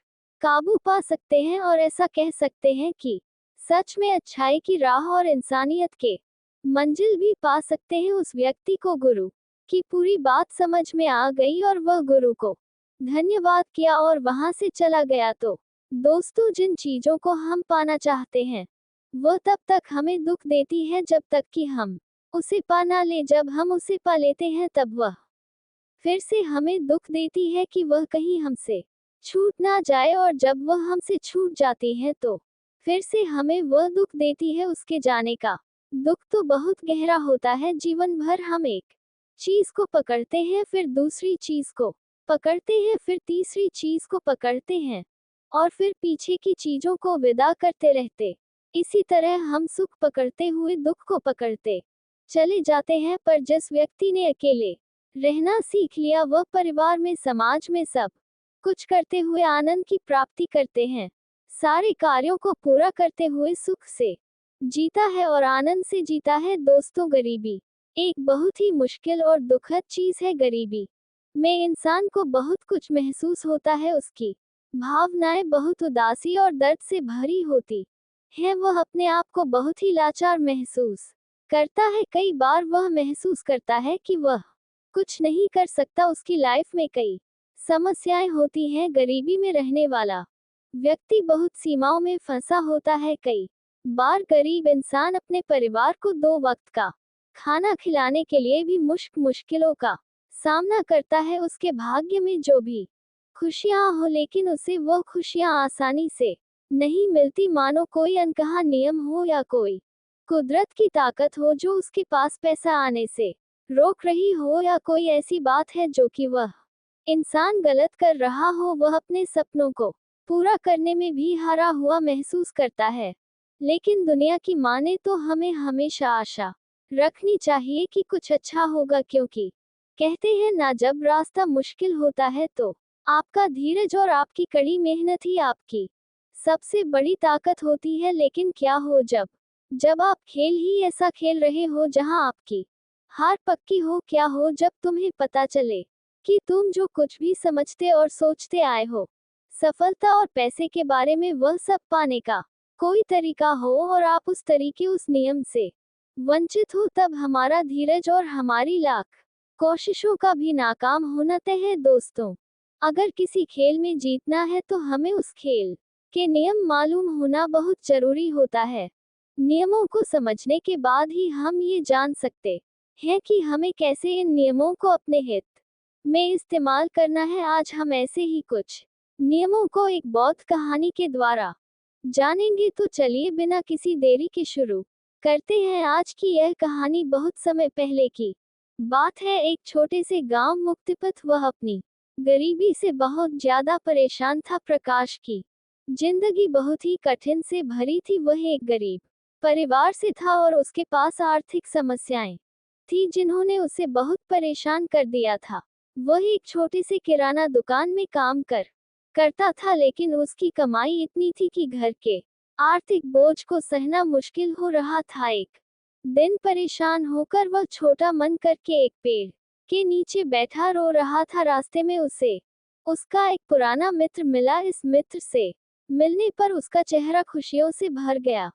काबू पा सकते हैं, और ऐसा कह सकते हैं कि सच में अच्छाई की राह और इंसानियत के मंजिल भी पा सकते हैं। उस व्यक्ति को गुरु की पूरी बात समझ में आ गई और वह गुरु को धन्यवाद किया और वहां से चला गया। तो दोस्तों, जिन चीजों को हम पाना चाहते हैं वह तब तक हमें दुख देती है जब तक कि हम उसे पा ना ले। जब हम उसे पा लेते हैं तब वह फिर से हमें दुख देती है कि वह कहीं हमसे छूट ना जाए, और जब वह हमसे छूट जाती है तो फिर से हमें वह दुख देती है। उसके जाने का दुख तो बहुत गहरा होता है। जीवन भर हम एक चीज को पकड़ते हैं, फिर दूसरी चीज को पकड़ते हैं, फिर तीसरी चीज को पकड़ते हैं, और फिर पीछे की चीजों को विदा करते रहते। इसी तरह हम सुख पकड़ते हुए दुख को पकड़ते चले जाते हैं। पर जिस व्यक्ति ने अकेले रहना सीख लिया वह परिवार में, समाज में सब कुछ करते हुए आनंद की प्राप्ति करते हैं। सारे कार्यों को पूरा करते हुए सुख से जीता है और आनंद से जीता है। दोस्तों, गरीबी एक बहुत ही मुश्किल और दुखद चीज है। गरीबी में इंसान को बहुत कुछ महसूस होता है, उसकी भावनाएं बहुत उदासी और दर्द से भरी होती है। वह अपने आप को बहुत ही लाचार महसूस करता है। कई बार वह महसूस करता है कि वह कुछ नहीं कर सकता। उसकी लाइफ में कई समस्याएं होती हैं गरीबी में रहने वाला व्यक्ति बहुत सीमाओं में फंसा होता है। कई बार गरीब इंसान अपने परिवार को 2 वक्त का खाना खिलाने के लिए भी मुश्किलों का सामना करता है। उसके भाग्य में जो भी खुशियां हो, लेकिन उसे वो खुशियां आसानी से नहीं मिलती, मानो कोई अनकहा नियम हो या कोई कुदरत की ताकत हो जो उसके पास पैसा आने से रोक रही हो, या कोई ऐसी बात है जो कि वह इंसान गलत कर रहा हो। वह अपने सपनों को पूरा करने में भी हारा हुआ महसूस करता है। लेकिन दुनिया की माने तो हमें हमेशा आशा रखनी चाहिए कि कुछ अच्छा होगा, क्योंकि कहते हैं ना, जब रास्ता मुश्किल होता है तो आपका धीरज और आपकी कड़ी मेहनत ही आपकी सबसे बड़ी ताकत होती है। लेकिन क्या हो जब आप खेल ही ऐसा खेल रहे हो जहां आपकी हार पक्की हो? क्या हो जब तुम्हें पता चले कि तुम जो कुछ भी समझते और सोचते आए हो, सफलता और पैसे के बारे में, वह सब पाने का कोई तरीका हो और आप उस तरीके, उस नियम से वंचित हो? तब हमारा धीरज और हमारी लाख कोशिशों का भी नाकाम होना तय है। दोस्तों, अगर किसी खेल में जीतना है तो हमें उस खेल के नियम मालूम होना बहुत जरूरी होता है। नियमों को समझने के बाद ही हम ये जान सकते हैं कि हमें कैसे इन नियमों को अपने हित में इस्तेमाल करना है। आज हम ऐसे ही कुछ नियमों को एक बौद्ध कहानी के द्वारा जानेंगे। तो चलिए बिना किसी देरी के शुरू करते हैं। आज की यह कहानी बहुत समय पहले की बात है। एक छोटे से गांव मुक्तिपथ, वह अपनी गरीबी से बहुत ज्यादा परेशान था। प्रकाश की जिंदगी बहुत ही कठिन से भरी थी। वह एक गरीब परिवार से था और उसके पास आर्थिक समस्याएं थी जिन्होंने उसे बहुत परेशान कर दिया था। वह एक छोटे से किराना दुकान में काम करता था, लेकिन उसकी कमाई इतनी थी कि घर के आर्थिक बोझ को सहना मुश्किल हो रहा था। एक दिन परेशान होकर वह छोटा मन करके एक पेड़ के नीचे बैठा रो रहा था। रास्ते में उसे उसका एक पुराना मित्र मिला। इस मित्र से मिलने पर उसका चेहरा खुशियों से भर गया,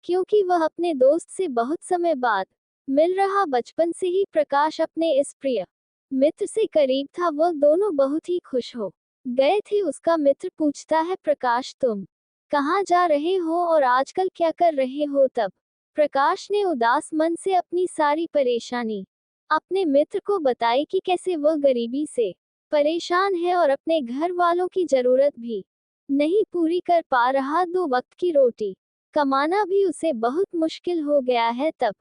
क्योंकि वह अपने दोस्त से बहुत समय बाद मिल रहा। बचपन से ही प्रकाश अपने इस प्रिय मित्र से करीब था। वह दोनों बहुत ही खुश हो गए थे। उसका मित्र पूछता है, प्रकाश तुम कहाँ जा रहे हो और आजकल क्या कर रहे हो? तब प्रकाश ने उदास मन से अपनी सारी परेशानी अपने मित्र को बताई कि कैसे वह गरीबी से परेशान है और अपने घर वालों की जरूरत भी नहीं पूरी कर पा रहा। 2 वक्त की रोटी कमाना भी उसे बहुत मुश्किल हो गया है। तब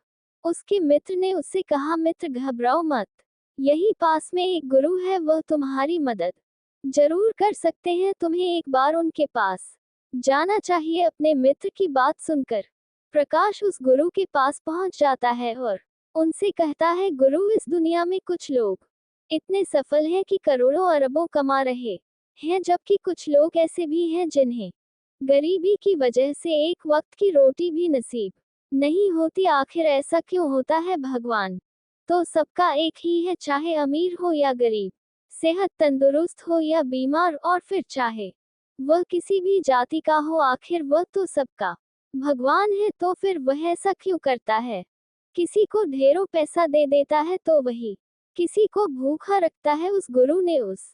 उसके मित्र ने उससे कहा, मित्र घबराओ मत, यही पास में एक गुरु है, वह तुम्हारी मदद जरूर कर सकते हैं। तुम्हें एक बार उनके पास जाना चाहिए। अपने मित्र की बात सुनकर प्रकाश उस गुरु के पास पहुंच जाता है और उनसे कहता है, गुरु, इस दुनिया में कुछ लोग इतने सफल हैं कि करोड़ों अरबों कमा रहे हैं, जबकि कुछ लोग ऐसे भी हैं जिन्हें गरीबी की वजह से एक वक्त की रोटी भी नसीब नहीं होती। आखिर ऐसा क्यों होता है? भगवान तो सबका एक ही है, चाहे अमीर हो या गरीब, सेहत तंदुरुस्त हो या बीमार, और फिर चाहे वह किसी भी जाति का हो, आखिर वह तो सबका भगवान है। तो फिर वह ऐसा क्यों करता है? किसी को ढेरों पैसा दे देता है तो वही किसी को भूखा रखता है। उस गुरु ने उस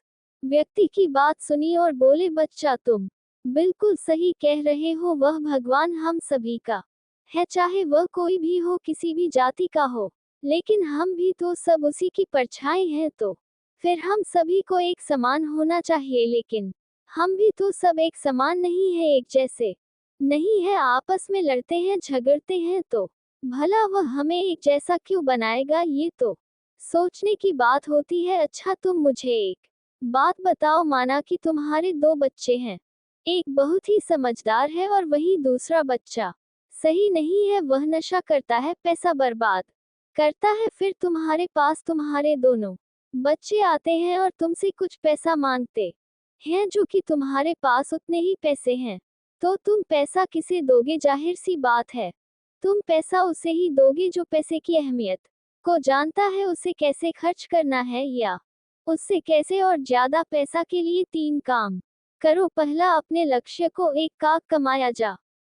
व्यक्ति की बात सुनी और बोले, बच्चा तुम बिल्कुल सही कह रहे हो, वह भगवान हम सभी का है, चाहे वह कोई भी हो, किसी भी जाति का हो, लेकिन हम भी तो सब उसी की परछाई हैं। तो फिर हम सभी को एक समान होना चाहिए, लेकिन हम भी तो सब एक समान नहीं है, एक जैसे नहीं है, आपस में लड़ते हैं, झगड़ते हैं, तो भला वह हमें एक जैसा क्यों बनाएगा? ये तो सोचने की बात होती है। अच्छा तुम मुझे एक बात बताओ, माना कि तुम्हारे 2 बच्चे हैं, एक बहुत ही समझदार है और वही दूसरा बच्चा सही नहीं है, वह नशा करता है, पैसा बर्बाद करता है। फिर तुम्हारे पास तुम्हारे दोनों बच्चे आते हैं और तुमसे कुछ पैसा मांगते हैं, जो कि तुम्हारे पास उतने ही पैसे हैं, तो तुम पैसा किसे दोगे? जाहिर सी बात है, तुम पैसा उसे ही दोगे जो पैसे की अहमियत को जानता है, उसे कैसे खर्च करना है, या उससे कैसे और ज्यादा पैसा के लिए 3 काम करो। पहला, अपने लक्ष्य को एक काक कमाया जा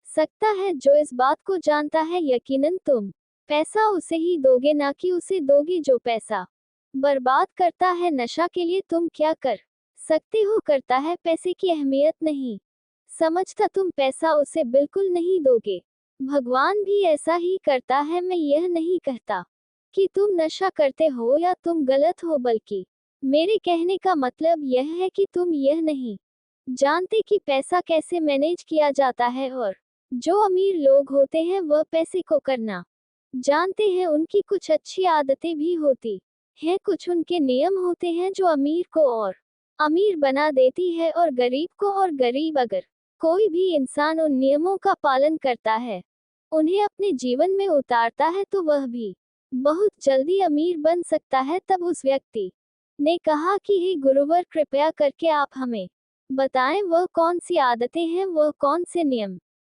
सकता है। जो इस बात को जानता है, यकीनन तुम पैसा उसे ही दोगे, ना कि उसे दोगे जो पैसा बर्बाद करता है। नशा के लिए तुम क्या कर सकते हो करता है पैसे की अहमियत नहीं समझता, तुम पैसा उसे बिल्कुल नहीं दोगे। भगवान भी ऐसा ही करता है। मैं यह नहीं कहता कि तुम नशा करते हो या तुम गलत हो, बल्कि मेरे कहने का मतलब यह है कि तुम यह नहीं जानते कि पैसा कैसे मैनेज किया जाता है, और जो अमीर लोग होते हैं वह पैसे को करना जानते हैं। उनकी कुछ अच्छी आदतें भी होती हैं, कुछ उनके नियम होते हैं जो अमीर को और अमीर बना देती है और गरीब को, और गरीब अगर कोई भी इंसान उन नियमों का पालन करता है, उन्हें अपने जीवन में उतारता है, तो वह भी बहुत जल्दी अमीर बन सकता है। तब उस व्यक्ति ने कहा कि हे गुरुवर, कृपया करके आप हमें बताएं वह कौन सी आदतें हैं, वह कौन से नियम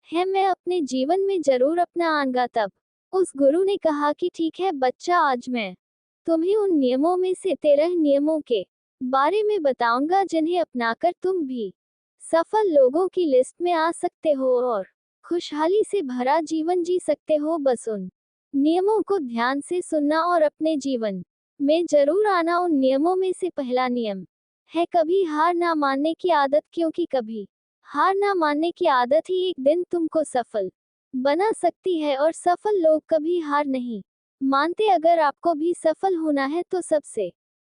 हैं, मैं अपने जीवन में जरूर अपनाऊंगा। तब उस गुरु ने कहा कि ठीक है बच्चा, आज मैं तुम्हें उन नियमों में से 13 नियमों के बारे में बताऊंगा जिन्हें अपनाकर तुम भी सफल लोगों की लिस्ट में आ सकते हो और खुशहाली से भरा जीवन जी सकते हो। बस उन नियमों को ध्यान से सुनना और अपने जीवन में जरूर आना। उन नियमों में से पहला नियम है कभी हार ना मानने की आदत, क्योंकि कभी हार ना मानने की आदत ही एक दिन तुमको सफल बना सकती है, और सफल लोग कभी हार नहीं मानते। अगर आपको भी सफल होना है तो सबसे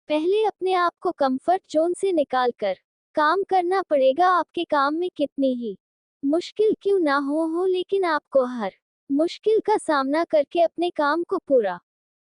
पहले अपने आप को कंफर्ट जोन से निकालकर काम करना पड़ेगा। आपके काम में कितनी ही मुश्किल क्यों ना हो, लेकिन आपको हर मुश्किल का सामना करके अपने काम को पूरा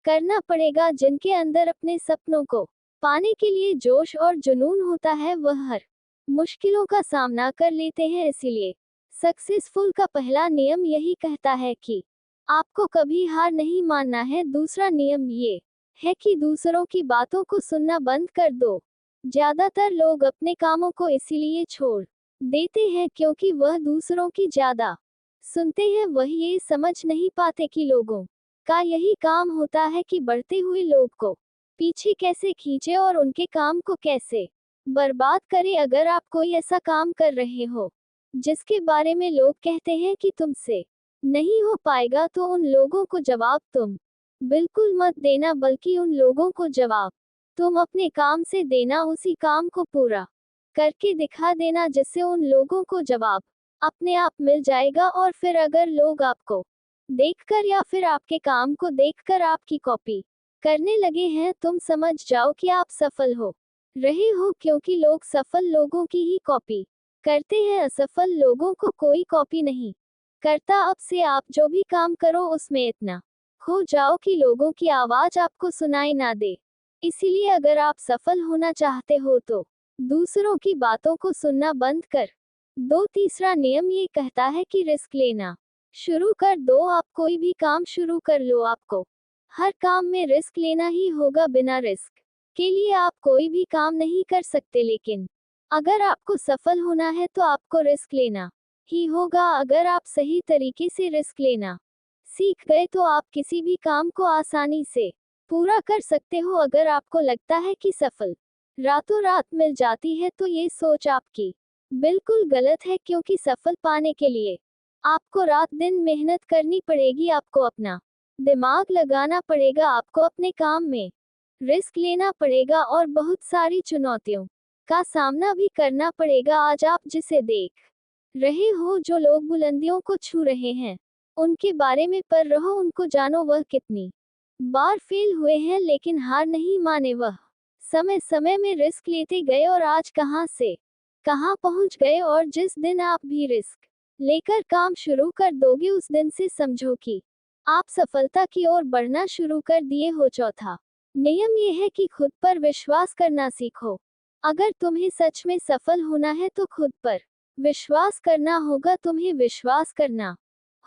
करना पड़ेगा। जिनके अंदर अपने सपनों को पाने के लिए जोश और जुनून होता है, वह हर मुश्किलों का सामना कर लेते हैं। इसीलिए सक्सेसफुल का पहला नियम यही कहता है कि आपको कभी हार नहीं मानना है। दूसरा नियम ये है कि दूसरों की बातों को सुनना बंद कर दो। ज्यादातर लोग अपने कामों को इसीलिए छोड़ देते हैं क्योंकि वह दूसरों की ज्यादा सुनते हैं। वह ये समझ नहीं पाते कि लोगों का यही काम होता है कि बढ़ते हुए लोग को पीछे कैसे खींचे और उनके काम को कैसे बर्बाद करे। अगर आप कोई ऐसा काम कर रहे हो जिसके बारे में लोग कहते हैं कि तुमसे नहीं हो पाएगा, तो उन लोगों को जवाब तुम बिल्कुल मत देना, बल्कि उन लोगों को जवाब तुम अपने काम से देना। उसी काम को पूरा करके दिखा देना, जिससे उन लोगों को जवाब अपने आप मिल जाएगा। और फिर अगर लोग आपको देखकर या फिर आपके काम को देखकर आपकी कॉपी करने लगे हैं, तुम समझ जाओ कि आप सफल हो रहे हो, क्योंकि लोग सफल लोगों की ही कॉपी करते हैं। असफल लोगों को कोई कॉपी नहीं करता। अब से आप जो भी काम करो उसमें इतना खो जाओ कि लोगों की आवाज आपको सुनाई ना दे। इसीलिए अगर आप सफल होना चाहते हो तो दूसरों की बातों को सुनना बंद कर दो। तीसरा नियम ये कहता है कि रिस्क लेना शुरू कर दो। आप कोई भी काम शुरू कर लो, आपको हर काम में रिस्क लेना ही होगा। बिना रिस्क के लिए आप कोई भी काम नहीं कर सकते। लेकिन अगर आपको सफल होना है तो आपको रिस्क लेना ही होगा। अगर आप सही तरीके से रिस्क लेना सीख गए तो आप किसी भी काम को आसानी से पूरा कर सकते हो। अगर आपको लगता है कि सफल रातों रात मिल जाती है, तो ये सोच आपकी बिल्कुल गलत है, क्योंकि सफल पाने के लिए आपको रात दिन मेहनत करनी पड़ेगी। आपको अपना दिमाग लगाना पड़ेगा, आपको अपने काम में रिस्क लेना पड़ेगा और बहुत सारी चुनौतियों का सामना भी करना पड़ेगा। आज आप जिसे देख रहे हो, जो लोग बुलंदियों को छू रहे हैं, उनके बारे में पढ़ रहो, उनको जानो वह कितनी बार फेल हुए हैं, लेकिन हार नहीं माने। वह समय समय में रिस्क लेते गए और आज कहां से कहां पहुंच गए। और जिस दिन आप भी रिस्क लेकर काम शुरू कर दोगे, उस दिन से समझो कि आप सफलता की ओर बढ़ना शुरू कर दिए हो। चौथा नियम यह है कि खुद पर विश्वास करना सीखो। अगर तुम्हें सच में सफल होना है तो खुद पर विश्वास करना होगा। तुम्हें विश्वास करना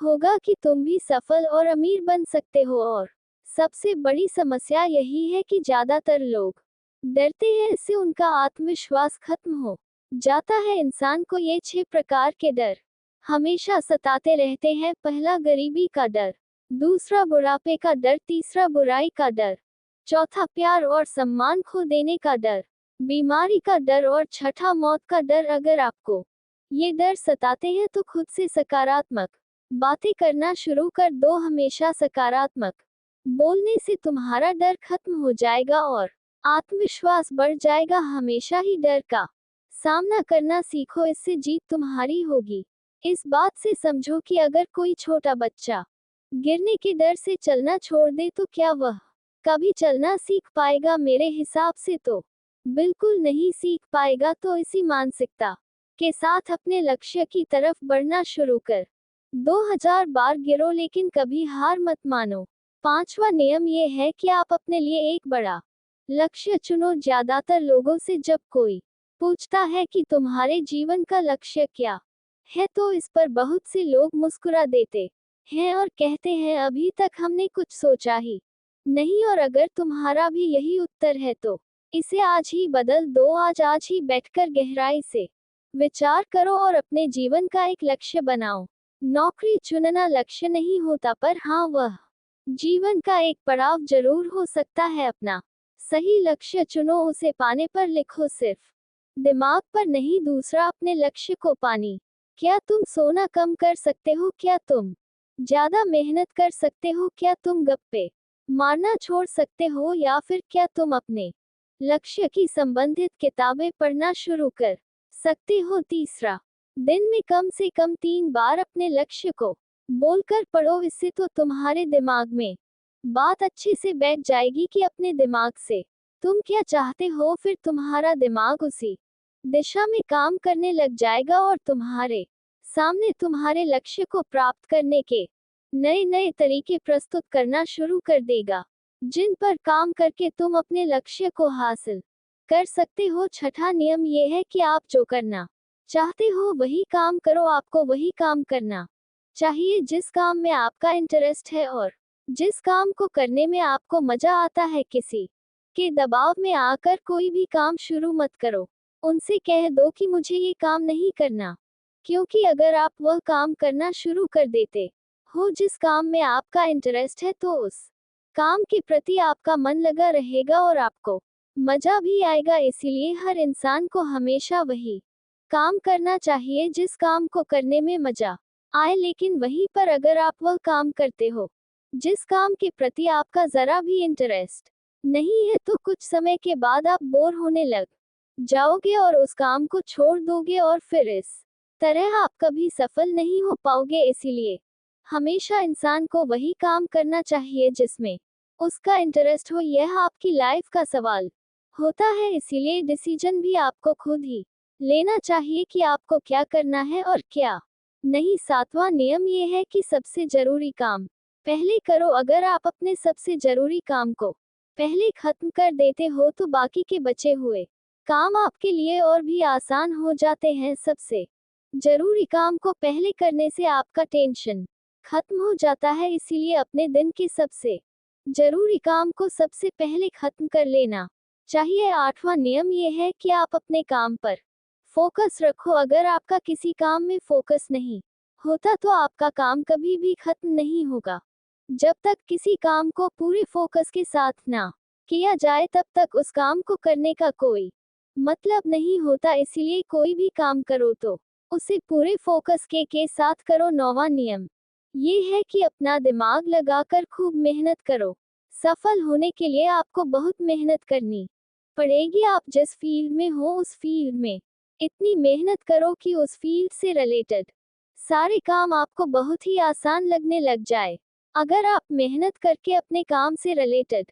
होगा कि तुम भी सफल और अमीर बन सकते हो। और सबसे बड़ी समस्या यही है कि ज्यादातर लोग डरते हैं, इससे उनका आत्मविश्वास खत्म हो जाता है। इंसान को ये 6 प्रकार के डर हमेशा सताते रहते हैं। पहला गरीबी का डर, दूसरा बुढ़ापे का डर, तीसरा बुराई का डर, चौथा प्यार और सम्मान खो देने का डर, बीमारी का डर और छठा मौत का डर। अगर आपको ये डर सताते हैं तो खुद से सकारात्मक बातें करना शुरू कर दो। हमेशा सकारात्मक बोलने से तुम्हारा डर खत्म हो जाएगा और आत्मविश्वास बढ़ जाएगा। हमेशा ही डर का सामना करना सीखो, इससे जीत तुम्हारी होगी। इस बात से समझो कि अगर कोई छोटा बच्चा गिरने के डर से चलना छोड़ दे तो क्या वह कभी चलना सीख पाएगा? मेरे हिसाब से तो बिल्कुल नहीं सीख पाएगा। तो इसी मानसिकता के साथ अपने लक्ष्य की तरफ बढ़ना शुरू कर। 2000 बार गिरो लेकिन कभी हार मत मानो। 5वां नियम ये है कि आप अपने लिए एक बड़ा लक्ष्य चुनो। ज्यादातर लोगों से जब कोई पूछता है कि तुम्हारे जीवन का लक्ष्य क्या है, तो इस पर बहुत से लोग मुस्कुरा देते हैं और कहते हैं अभी तक हमने कुछ सोचा ही नहीं। और अगर तुम्हारा भी यही उत्तर है तो इसे आज ही बदल दो। आज ही बैठकर गहराई से विचार करो और अपने जीवन का एक लक्ष्य बनाओ। नौकरी चुनना लक्ष्य नहीं होता, पर हाँ, वह जीवन का एक पड़ाव जरूर हो सकता है। अपना सही लक्ष्य चुनो, उसे पाने पर लिखो, सिर्फ दिमाग पर नहीं, दूसरा अपने लक्ष्य को पानी। क्या तुम सोना कम कर सकते हो? क्या तुम ज्यादा मेहनत कर सकते हो? क्या तुम गप्पे मारना छोड़ सकते हो? या फिर क्या तुम अपने लक्ष्य की संबंधित किताबें पढ़ना शुरू कर सकते हो? तीसरा, दिन में कम से कम 3 बार अपने लक्ष्य को बोलकर पढ़ो। इससे तो तुम्हारे दिमाग में बात अच्छे से बैठ जाएगी कि अपने दिमाग से तुम क्या चाहते हो, फिर तुम्हारा दिमाग उसी दिशा में काम करने लग जाएगा और तुम्हारे सामने तुम्हारे लक्ष्य को प्राप्त करने के नए नए तरीके प्रस्तुत करना शुरू कर देगा, जिन पर काम करके तुम अपने लक्ष्य को हासिल कर सकते हो। छठा नियम ये है कि आप जो करना चाहते हो वही काम करो। आपको वही काम करना चाहिए जिस काम में आपका इंटरेस्ट है और जिस काम को करने में आपको मजा आता है। किसी के दबाव में आकर कोई भी काम शुरू मत करो। उनसे कह दो कि मुझे ये काम नहीं करना, क्योंकि अगर आप वह काम करना शुरू कर देते हो जिस काम में आपका इंटरेस्ट है, तो उस काम के प्रति आपका मन लगा रहेगा और आपको मजा भी आएगा। इसीलिए हर इंसान को हमेशा वही काम करना चाहिए जिस काम को करने में मजा आए। लेकिन वहीं पर अगर आप वह काम करते हो जिस काम के प्रति आपका जरा भी इंटरेस्ट नहीं है, तो कुछ समय के बाद आप बोर होने लग जाओगे और उस काम को छोड़ दोगे और फिर इस तरह आप कभी सफल नहीं हो पाओगे। इसीलिए हमेशा इंसान को वही काम करना चाहिए जिसमें उसका इंटरेस्ट हो। यह आपकी लाइफ का सवाल होता है, इसीलिए डिसीजन भी आपको खुद ही लेना चाहिए कि आपको क्या करना है और क्या नहीं। 7वां नियम ये है कि सबसे जरूरी काम पहले करो। अगर आप अपने सबसे जरूरी काम को पहले खत्म कर देते हो तो बाकी के बचे हुए काम आपके लिए और भी आसान हो जाते हैं। सबसे जरूरी काम को पहले करने से आपका टेंशन खत्म हो जाता है, इसीलिए अपने दिन के सबसे जरूरी काम को सबसे पहले खत्म कर लेना चाहिए। 8वां नियम ये है कि आप अपने काम पर फोकस रखो। अगर आपका किसी काम में फोकस नहीं होता तो आपका काम कभी भी खत्म नहीं होगा। जब तक किसी काम को पूरे फोकस के साथ ना किया जाए तब तक उस काम को करने का कोई मतलब नहीं होता। इसीलिए कोई भी काम करो तो उसे पूरे फोकस के साथ करो। 9वां नियम ये है कि अपना दिमाग लगाकर खूब मेहनत करो। सफल होने के लिए आपको बहुत मेहनत करनी पड़ेगी। आप जिस फील्ड में हो उस फील्ड में इतनी मेहनत करो कि उस फील्ड से रिलेटेड सारे काम आपको बहुत ही आसान लगने लग जाए। अगर आप मेहनत करके अपने काम से रिलेटेड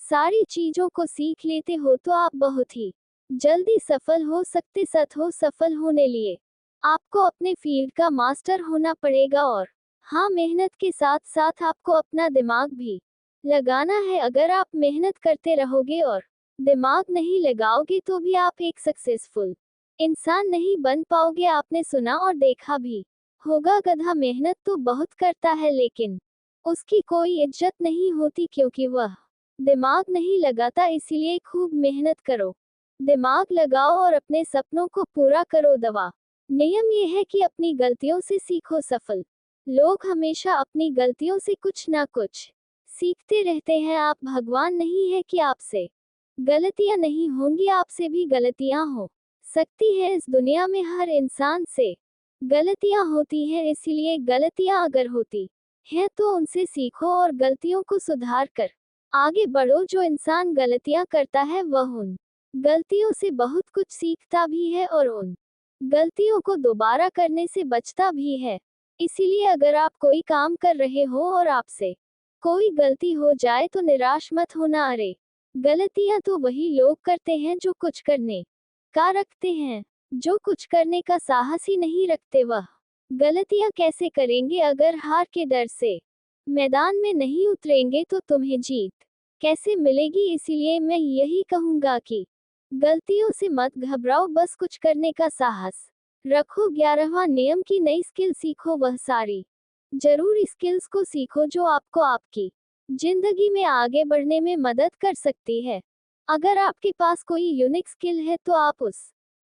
सारी चीजों को सीख लेते हो तो आप बहुत ही जल्दी सफल हो सकते। सफल होने लिए आपको अपने फील्ड का मास्टर होना पड़ेगा और हाँ, मेहनत के साथ साथ आपको अपना दिमाग भी लगाना है। अगर आप मेहनत करते रहोगे और दिमाग नहीं लगाओगे तो भी आप एक सक्सेसफुल इंसान नहीं बन पाओगे। आपने सुना और देखा भी होगा, गधा मेहनत तो बहुत करता है लेकिन उसकी कोई इज्जत नहीं होती क्योंकि वह दिमाग नहीं लगाता। इसीलिए खूब मेहनत करो, दिमाग लगाओ और अपने सपनों को पूरा करो। दवा नियम ये है कि अपनी गलतियों से सीखो। सफल लोग हमेशा अपनी गलतियों से कुछ ना कुछ सीखते रहते हैं। आप भगवान नहीं है कि आपसे गलतियां नहीं होंगी, आपसे भी गलतियां हो सकती है। इस दुनिया में हर इंसान से गलतियां होती हैं, इसीलिए गलतियां अगर होती हैं तो उनसे सीखो और गलतियों को सुधार कर आगे बढ़ो। जो इंसान गलतियां करता है वह उन गलतियों से बहुत कुछ सीखता भी है और उन गलतियों को दोबारा करने से बचता भी है। इसीलिए अगर आप कोई काम कर रहे हो और आपसे कोई गलती हो जाए तो निराश मत होना। अरे, गलतियां तो वही लोग करते हैं जो कुछ करने का रखते हैं। जो कुछ करने का साहस ही नहीं रखते वह गलतियां कैसे करेंगे? अगर हार के डर से मैदान में नहीं उतरेंगे तो तुम्हें जीत कैसे मिलेगी? इसीलिए मैं यही कहूंगा कि गलतियों से मत घबराओ, बस कुछ करने का साहस रखो। 11वां नियम की नई स्किल सीखो। वह सारी जरूरी स्किल्स को सीखो जो आपको आपकी जिंदगी में आगे बढ़ने में मदद कर सकती है। अगर आपके पास कोई यूनिक स्किल है तो आप उस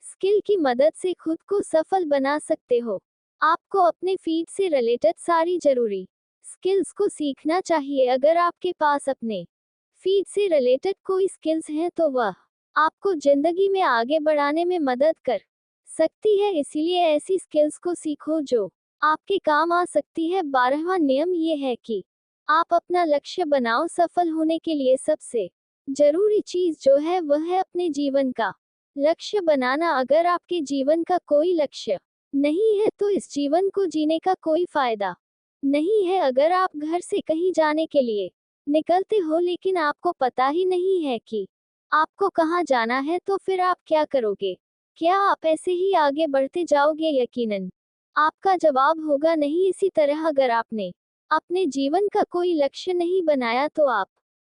स्किल की मदद से खुद को सफल बना सकते हो। आपको अपने फील्ड से रिलेटेड सारी जरूरी स्किल्स को सीखना चाहिए। अगर आपके पास अपने फील्ड से रिलेटेड कोई स्किल्स हैं तो वह आपको जिंदगी में आगे बढ़ाने में मदद कर सकती है। इसीलिए ऐसी स्किल्स को सीखो जो आपके काम आ सकती है। 12वां नियम ये है कि आप अपना लक्ष्य बनाओ। सफल होने के लिए सबसे जरूरी चीज जो है वह है अपने जीवन का लक्ष्य बनाना। अगर आपके जीवन का कोई लक्ष्य नहीं है तो इस जीवन को जीने का कोई फायदा नहीं है। अगर आप घर से कहीं जाने के लिए निकलते हो लेकिन आपको पता ही नहीं है कि आपको कहाँ जाना है तो फिर आप क्या करोगे? क्या आप ऐसे ही आगे बढ़ते जाओगे? यकीनन आपका जवाब होगा नहीं। इसी तरह अगर आपने अपने जीवन का कोई लक्ष्य नहीं बनाया तो आप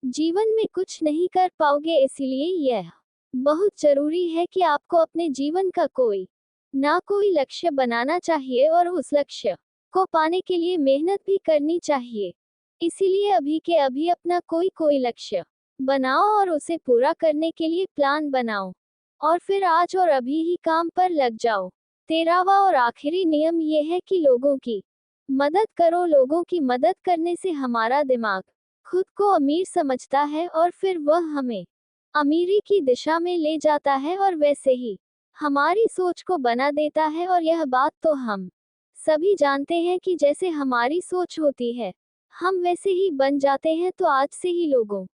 जीवन में कुछ नहीं कर पाओगे। इसीलिए यह बहुत जरूरी है कि आपको अपने जीवन का कोई ना कोई लक्ष्य बनाना चाहिए और उस लक्ष्य को पाने के लिए मेहनत भी करनी चाहिए। इसीलिए अभी के अभी अपना कोई लक्ष्य बनाओ और उसे पूरा करने के लिए प्लान बनाओ और फिर आज और अभी ही काम पर लग जाओ। 13वां और आखिरी नियम ये है कि लोगों की मदद करो। लोगों की मदद करने से हमारा दिमाग खुद को अमीर समझता है और फिर वह हमें अमीरी की दिशा में ले जाता है और वैसे ही हमारी सोच को बना देता है। और यह बात तो हम सभी जानते हैं कि जैसे हमारी सोच होती है हम वैसे ही बन जाते हैं। तो आज से ही लोगों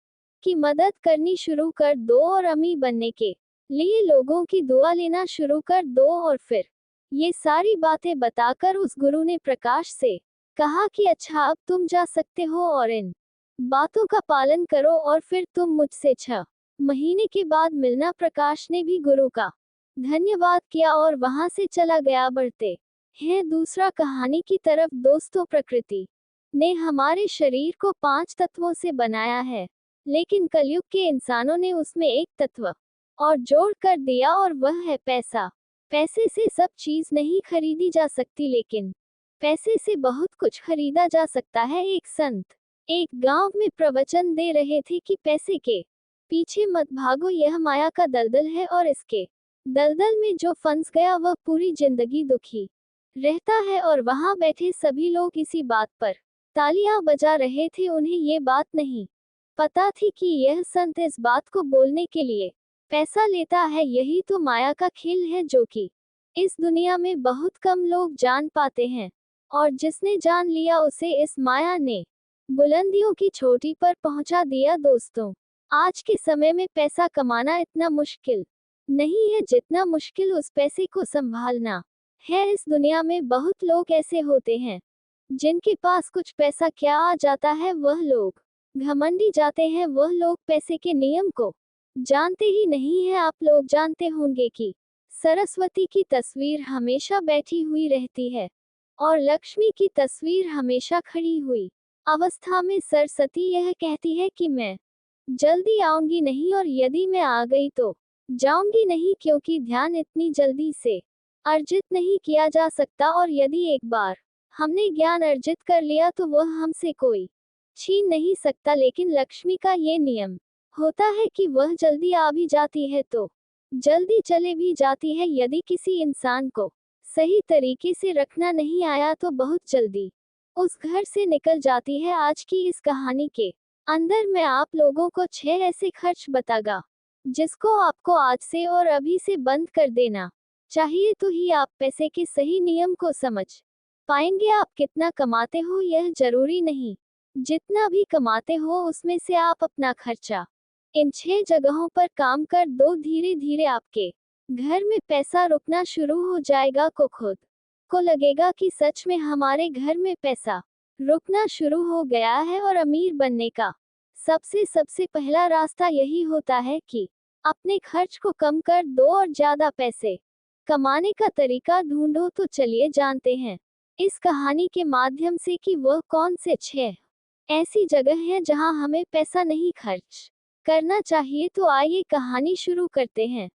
की मदद करनी शुरू कर दो और अमीर बनने के लिए लोगों की दुआ लेना शुरू कर दो। और फिर ये सारी बातें बताकर उस गुरु ने प्रकाश से कहा कि अच्छा, अब तुम जा सकते हो और इन बातों का पालन करो और फिर तुम मुझसे 6 महीने के बाद मिलना। प्रकाश ने भी गुरु का धन्यवाद किया और वहां से चला गया। बढ़ते हैं दूसरा कहानी की तरफ। दोस्तों, प्रकृति ने हमारे शरीर को 5 तत्वों से बनाया है, लेकिन कलयुग के इंसानों ने उसमें एक तत्व और जोड़ कर दिया और वह है पैसा। पैसे से सब चीज नहीं खरीदी जा सकती, लेकिन पैसे से बहुत कुछ खरीदा जा सकता है। एक संत एक गांव में प्रवचन दे रहे थे कि पैसे के पीछे मत भागो, यह माया का दलदल है और इसके दलदल में जो फंस गया वह पूरी जिंदगी दुखी रहता है। और वहां बैठे सभी लोग इसी बात पर तालियां बजा रहे थे। उन्हें ये बात नहीं पता थी कि यह संत इस बात को बोलने के लिए पैसा लेता है। यही तो माया का खेल है जो कि इस दुनिया में बहुत कम लोग जान पाते हैं, और जिसने जान लिया उसे इस माया ने बुलंदियों की चोटी पर पहुंचा दिया। दोस्तों, आज के समय में पैसा कमाना इतना मुश्किल नहीं है जितना मुश्किल उस पैसे को संभालना है। इस दुनिया में बहुत लोग ऐसे होते हैं जिनके पास कुछ पैसा क्या आ जाता है, वह लोग घमंडी जाते हैं। वह लोग पैसे के नियम को जानते ही नहीं है। आप लोग जानते होंगे कि सरस्वती की तस्वीर हमेशा बैठी हुई रहती है और लक्ष्मी की तस्वीर हमेशा खड़ी हुई अवस्था में। सरस्वती यह कहती है कि मैं जल्दी आऊंगी नहीं, और यदि मैं आ गई तो जाऊंगी नहीं, क्योंकि ध्यान इतनी जल्दी से अर्जित नहीं किया जा सकता। और यदि एक बार हमने ज्ञान अर्जित कर लिया तो वह हमसे कोई छीन नहीं सकता। लेकिन लक्ष्मी का ये नियम होता है कि वह जल्दी आ भी जाती है तो जल्दी चले भी जाती है। यदि किसी इंसान को सही तरीके से रखना नहीं आया तो बहुत जल्दी उस घर से निकल जाती है। आज की इस कहानी के अंदर मैं आप लोगों को 6 ऐसे खर्च बतागा जिसको आपको आज से और अभी से बंद कर देना चाहिए, तो ही आप पैसे के सही नियम को समझ पाएंगे। आप कितना कमाते हो यह जरूरी नहीं, जितना भी कमाते हो उसमें से आप अपना खर्चा इन 6 जगहों पर काम कर दो। धीरे धीरे आपके घर में पैसा रुकना शुरू हो जाएगा। खुद को लगेगा कि सच में हमारे घर में पैसा रुकना शुरू हो गया है। और अमीर बनने का सबसे पहला रास्ता यही होता है कि अपने खर्च को कम कर दो और ज्यादा पैसे कमाने का तरीका ढूंढो। तो चलिए जानते हैं इस कहानी के माध्यम से कि वह कौन से 6 ऐसी जगह है जहां हमें पैसा नहीं खर्च करना चाहिए। तो आइए कहानी शुरू करते हैं।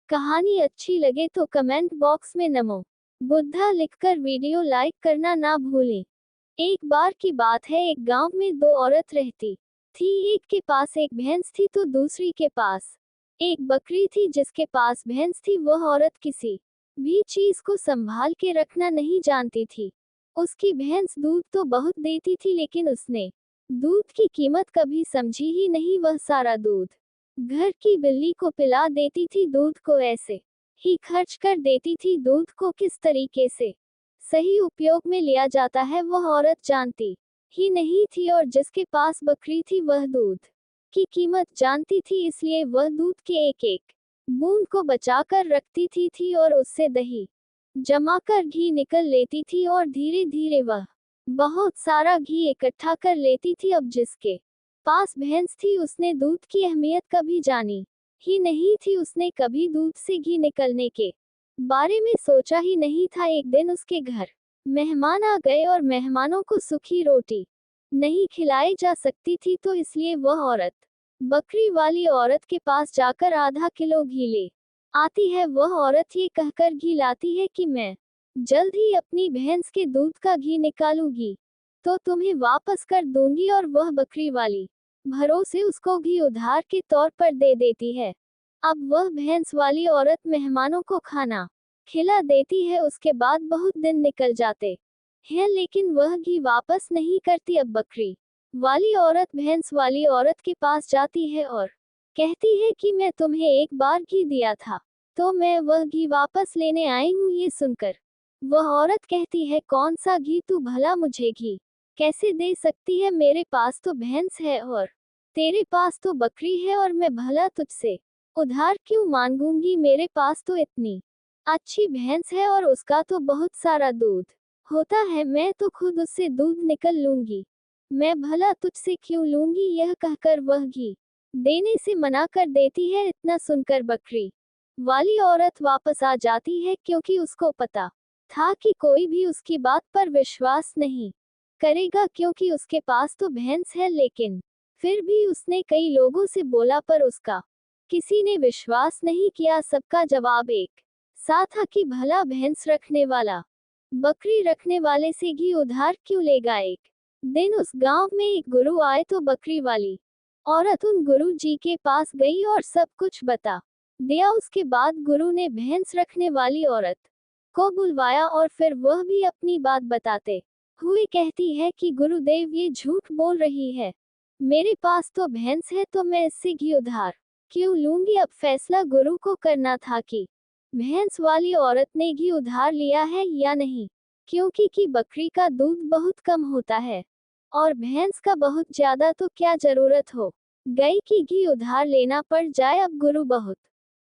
कहानी अच्छी लगे तो कमेंट बॉक्स में नमो बुद्धा लिखकर वीडियो लाइक करना ना भूलें। एक बार की बात है, एक गांव में 2 औरत रहती थी। एक के पास एक भैंस थी तो दूसरी के पास एक बकरी थी। जिसके पास भैंस थी वह औरत किसी भी चीज को संभाल के रखना नहीं जानती थी। उसकी भैंस दूध तो बहुत देती थी लेकिन उसने दूध की कीमत कभी समझी ही नहीं। वह सारा दूध घर की बिल्ली को पिला देती थी। दूध को ऐसे ही खर्च कर देती थी। दूध को किस तरीके से सही उपयोग में लिया जाता है वह औरत जानती ही नहीं थी। और जिसके पास बकरी थी वह दूध की कीमत जानती थी, इसलिए वह दूध के एक एक बूंद को बचा कर रखती थी और उससे दही जमाकर घी निकल लेती थी। और धीरे धीरे वह बहुत सारा घी इकट्ठा कर लेती थी। अब जिसके पास भैंस थी उसने दूध की अहमियत कभी जानी ही नहीं थी। उसने कभी दूध से घी निकलने के बारे में सोचा ही नहीं था। एक दिन उसके घर मेहमान आ गए और मेहमानों को सूखी रोटी नहीं खिलाई जा सकती थी, तो इसलिए वह औरत बकरी वाली औरत के पास जाकर आधा किलो घी ले आती है। वह औरत ये कहकर घी लाती है कि मैं जल्द ही अपनी भैंस के दूध का घी निकालूंगी तो तुम्हें वापस कर दूंगी। और वह बकरी वाली भरोसे उसको घी उधार के तौर पर दे देती है। अब वह भैंस वाली औरत मेहमानों को खाना खिला देती है। उसके बाद बहुत दिन निकल जाते हैं लेकिन वह घी वापस नहीं करती। अब बकरी वाली औरत भैंस वाली औरत के पास जाती है और कहती है कि मैं तुम्हें एक बार घी दिया था तो मैं वह घी वापस लेने आई हूँ। ये सुनकर वह औरत कहती है, कौन सा घी? तू भला मुझे घी कैसे दे सकती है? मेरे पास तो भैंस है और तेरे पास तो बकरी है और मैं भला तुझसे उधार क्यों मांगूंगी? मेरे पास तो इतनी अच्छी भैंस है और उसका तो बहुत सारा दूध होता है, मैं तो खुद उससे दूध निकल लूंगी, मैं भला तुझसे क्यों लूंगी? यह कहकर वह घी देने से मना कर देती है। इतना सुनकर बकरी वाली औरत वापस आ जाती है क्योंकि उसको पता था कि कोई भी उसकी बात पर विश्वास नहीं करेगा क्योंकि उसके पास तो भैंस है। लेकिन फिर भी उसने कई लोगों से बोला पर उसका किसी ने विश्वास नहीं किया। सबका जवाब एक सा था कि भला भैंस रखने वाला बकरी रखने वाले से घी उधार क्यों लेगा? एक दिन उस गांव में एक गुरु आए तो बकरी वाली औरत उन गुरु जी के पास गई और सब कुछ बता दिया। उसके बाद गुरु ने भैंस रखने वाली औरत को बुलवाया और फिर वह भी अपनी बात बताते हुए कहती है कि गुरुदेव ये झूठ बोल रही है, मेरे पास तो भैंस है तो मैं इससे घी उधार क्यों लूंगी? अब फैसला गुरु को करना था कि भैंस वाली औरत ने घी उधार लिया है या नहीं, क्योंकि कि बकरी का दूध बहुत कम होता है और भैंस का बहुत ज्यादा, तो क्या जरूरत हो गई कि घी उधार लेना पड़ जाए। अब गुरु बहुत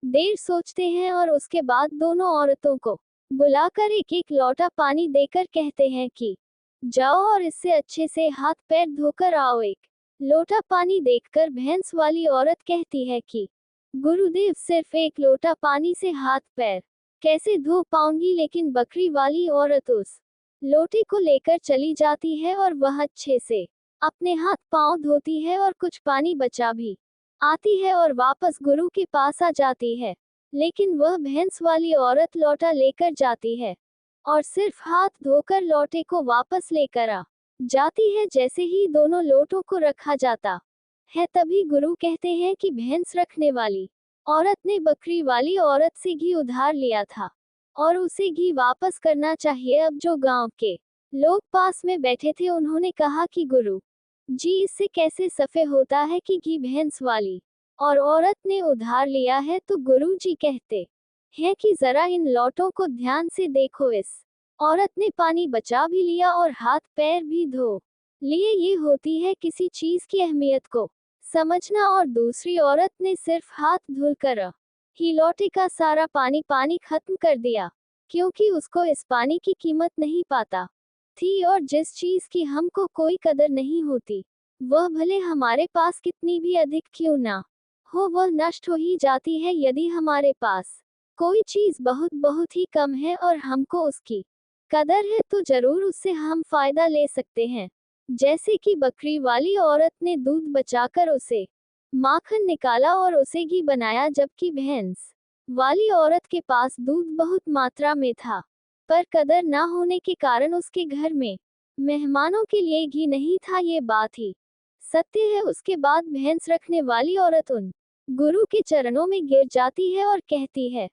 देर सोचते हैं और उसके बाद दोनों औरतों को बुलाकर एक एक लोटा पानी देकर कहते हैं कि जाओ और इससे अच्छे से हाथ पैर धोकर आओ। एक लोटा पानी देखकर भैंस वाली औरत कहती है कि गुरुदेव सिर्फ एक लोटा पानी से हाथ पैर कैसे धो पाऊंगी? लेकिन बकरी वाली औरत उस लोटे को लेकर चली जाती है और वह अच्छे से अपने हाथ पांव धोती है और कुछ पानी बचा भी आती है और वापस गुरु के पास आ जाती है। लेकिन वह भैंस वाली औरत लोटा लेकर जाती है और सिर्फ हाथ धोकर लोटे को वापस लेकर आ जाती है। जैसे ही दोनों लोटों को रखा जाता है तभी गुरु कहते हैं कि भैंस रखने वाली औरत ने बकरी वाली औरत से घी उधार लिया था और उसे घी वापस करना चाहिए। अब जो गांव के लोग पास में बैठे थे उन्होंने कहा कि गुरु जी इससे कैसे सफे होता है कि घी भैंस वाली और औरत ने उधार लिया है? तो गुरु जी कहते हैं कि जरा इन लौटों को ध्यान से देखो, इस औरत ने पानी बचा भी लिया और हाथ पैर भी धो लिए ये होती है किसी चीज की अहमियत को समझना। और दूसरी औरत ने सिर्फ हाथ धुलकर ही लोटे का सारा पानी पानी खत्म कर दिया, क्योंकि उसको इस पानी की कीमत नहीं पाता थी। और जिस चीज की हमको कोई कदर नहीं होती, वह भले हमारे पास कितनी भी अधिक क्यों ना हो, वह नष्ट हो ही जाती है। यदि हमारे पास कोई चीज बहुत बहुत ही कम है और हमको उसकी कदर है, तो जरूर उससे हम फायदा ले सकते हैं। जैसे कि बकरी वाली औरत ने दूध बचाकर उसे माखन निकाला और उसे घी बनाया, जबकि भैंस वाली औरत के पास दूध बहुत मात्रा में था, पर कदर ना होने के कारण उसके घर में मेहमानों के लिए घी नहीं था। ये बात ही सत्य है। उसके बाद भैंस रखने वाली औरत उन गुरु के चरणों में गिर जाती है और कहती है,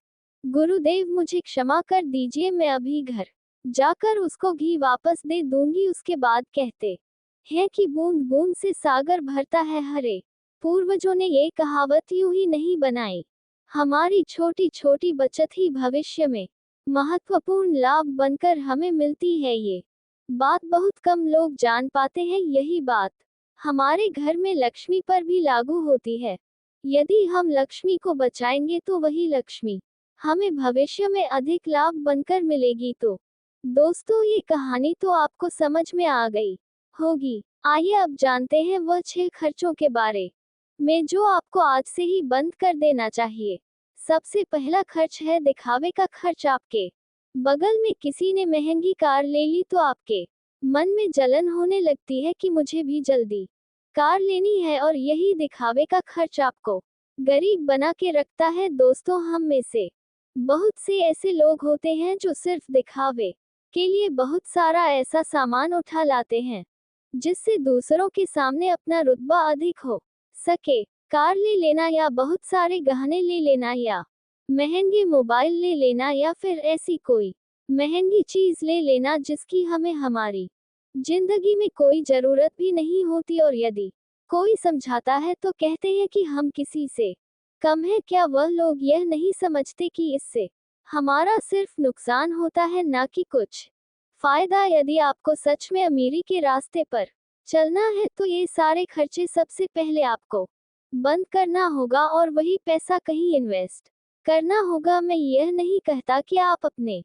गुरुदेव मुझे क्षमा कर दीजिए, मैं अभी घर जाकर उसको घी वापस दे दूंगी। उसके बाद कहते हैं कि बूंद बूंद से सागर भरता है। हरे पूर्वजों ने ये कहावत यूं ही नहीं बनाई। हमारी छोटी छोटी बचत ही भविष्य में महत्वपूर्ण लाभ बनकर हमें मिलती है। ये बात बहुत कम लोग जान पाते हैं। यही बात हमारे घर में लक्ष्मी पर भी लागू होती है। यदि हम लक्ष्मी को बचाएंगे तो वही लक्ष्मी हमें भविष्य में अधिक लाभ बनकर मिलेगी। तो दोस्तों, ये कहानी तो आपको समझ में आ गई होगी। आइए अब जानते हैं वह 6 खर्चों के बारे में जो आपको आज से ही बंद कर देना चाहिए। सबसे पहला खर्च है दिखावे का खर्च। आपके बगल में किसी ने महंगी कार ले ली तो आपके मन में जलन होने लगती है कि मुझे भी जल्दी कार लेनी है, और यही दिखावे का खर्च आपको गरीब बना के रखता है। दोस्तों, हम में से बहुत से ऐसे लोग होते हैं जो सिर्फ दिखावे के लिए बहुत सारा ऐसा सामान उठा लाते हैं जिससे दूसरों के सामने अपना रुतबा अधिक हो सके। कार ले लेना, या बहुत सारे गहने ले लेना, या महंगे मोबाइल ले लेना, या फिर ऐसी कोई महंगी चीज ले लेना जिसकी हमें हमारी जिंदगी में कोई जरूरत भी नहीं होती। और यदि कोई समझाता है तो कहते हैं कि हम किसी से कम है। क्या वह लोग यह नहीं समझते कि इससे हमारा सिर्फ नुकसान होता है, ना कि कुछ फायदा। यदि आपको सच में अमीरी के रास्ते पर चलना है तो ये सारे खर्चे सबसे पहले आपको बंद करना होगा और वही पैसा कहीं इन्वेस्ट करना होगा। मैं यह नहीं कहता कि आप अपने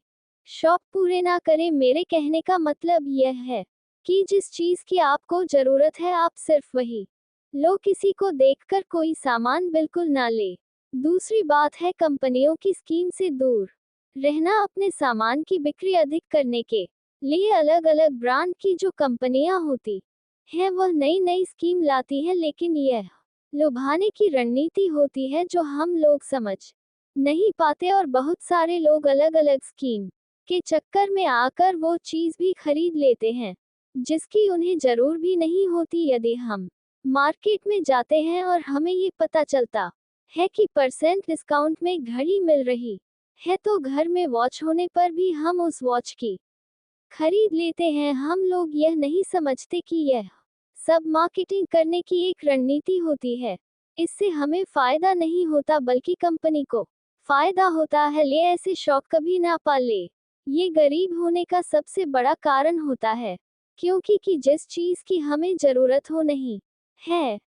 शौक पूरे ना करें। मेरे कहने का मतलब यह है कि जिस चीज की आपको जरूरत है आप सिर्फ वही लो। किसी को देखकर कोई सामान बिल्कुल ना ले। दूसरी बात है कंपनियों की स्कीम से दूर रहना। अपने सामान की बिक्री अधिक करने के लिए अलग अलग ब्रांड की जो कंपनियां होती हैं वह नई नई स्कीम लाती है, लेकिन यह लुभाने की रणनीति होती है जो हम लोग समझ नहीं पाते। और बहुत सारे लोग अलग अलग स्कीम के चक्कर में आकर वो चीज भी खरीद लेते हैं जिसकी उन्हें जरूर भी नहीं होती। यदि हम मार्केट में जाते हैं और हमें ये पता चलता है कि % डिस्काउंट में घड़ी मिल रही है, तो घर में वॉच होने पर भी हम उस वॉच की खरीद लेते हैं। हम लोग यह नहीं समझते कि यह सब मार्केटिंग करने की एक रणनीति होती है। इससे हमें फायदा नहीं होता बल्कि कंपनी को फायदा होता है। ले ऐसे शौक कभी ना पाले। ये गरीब होने का सबसे बड़ा कारण होता है, क्योंकि कि जिस चीज की हमें जरूरत हो नहीं है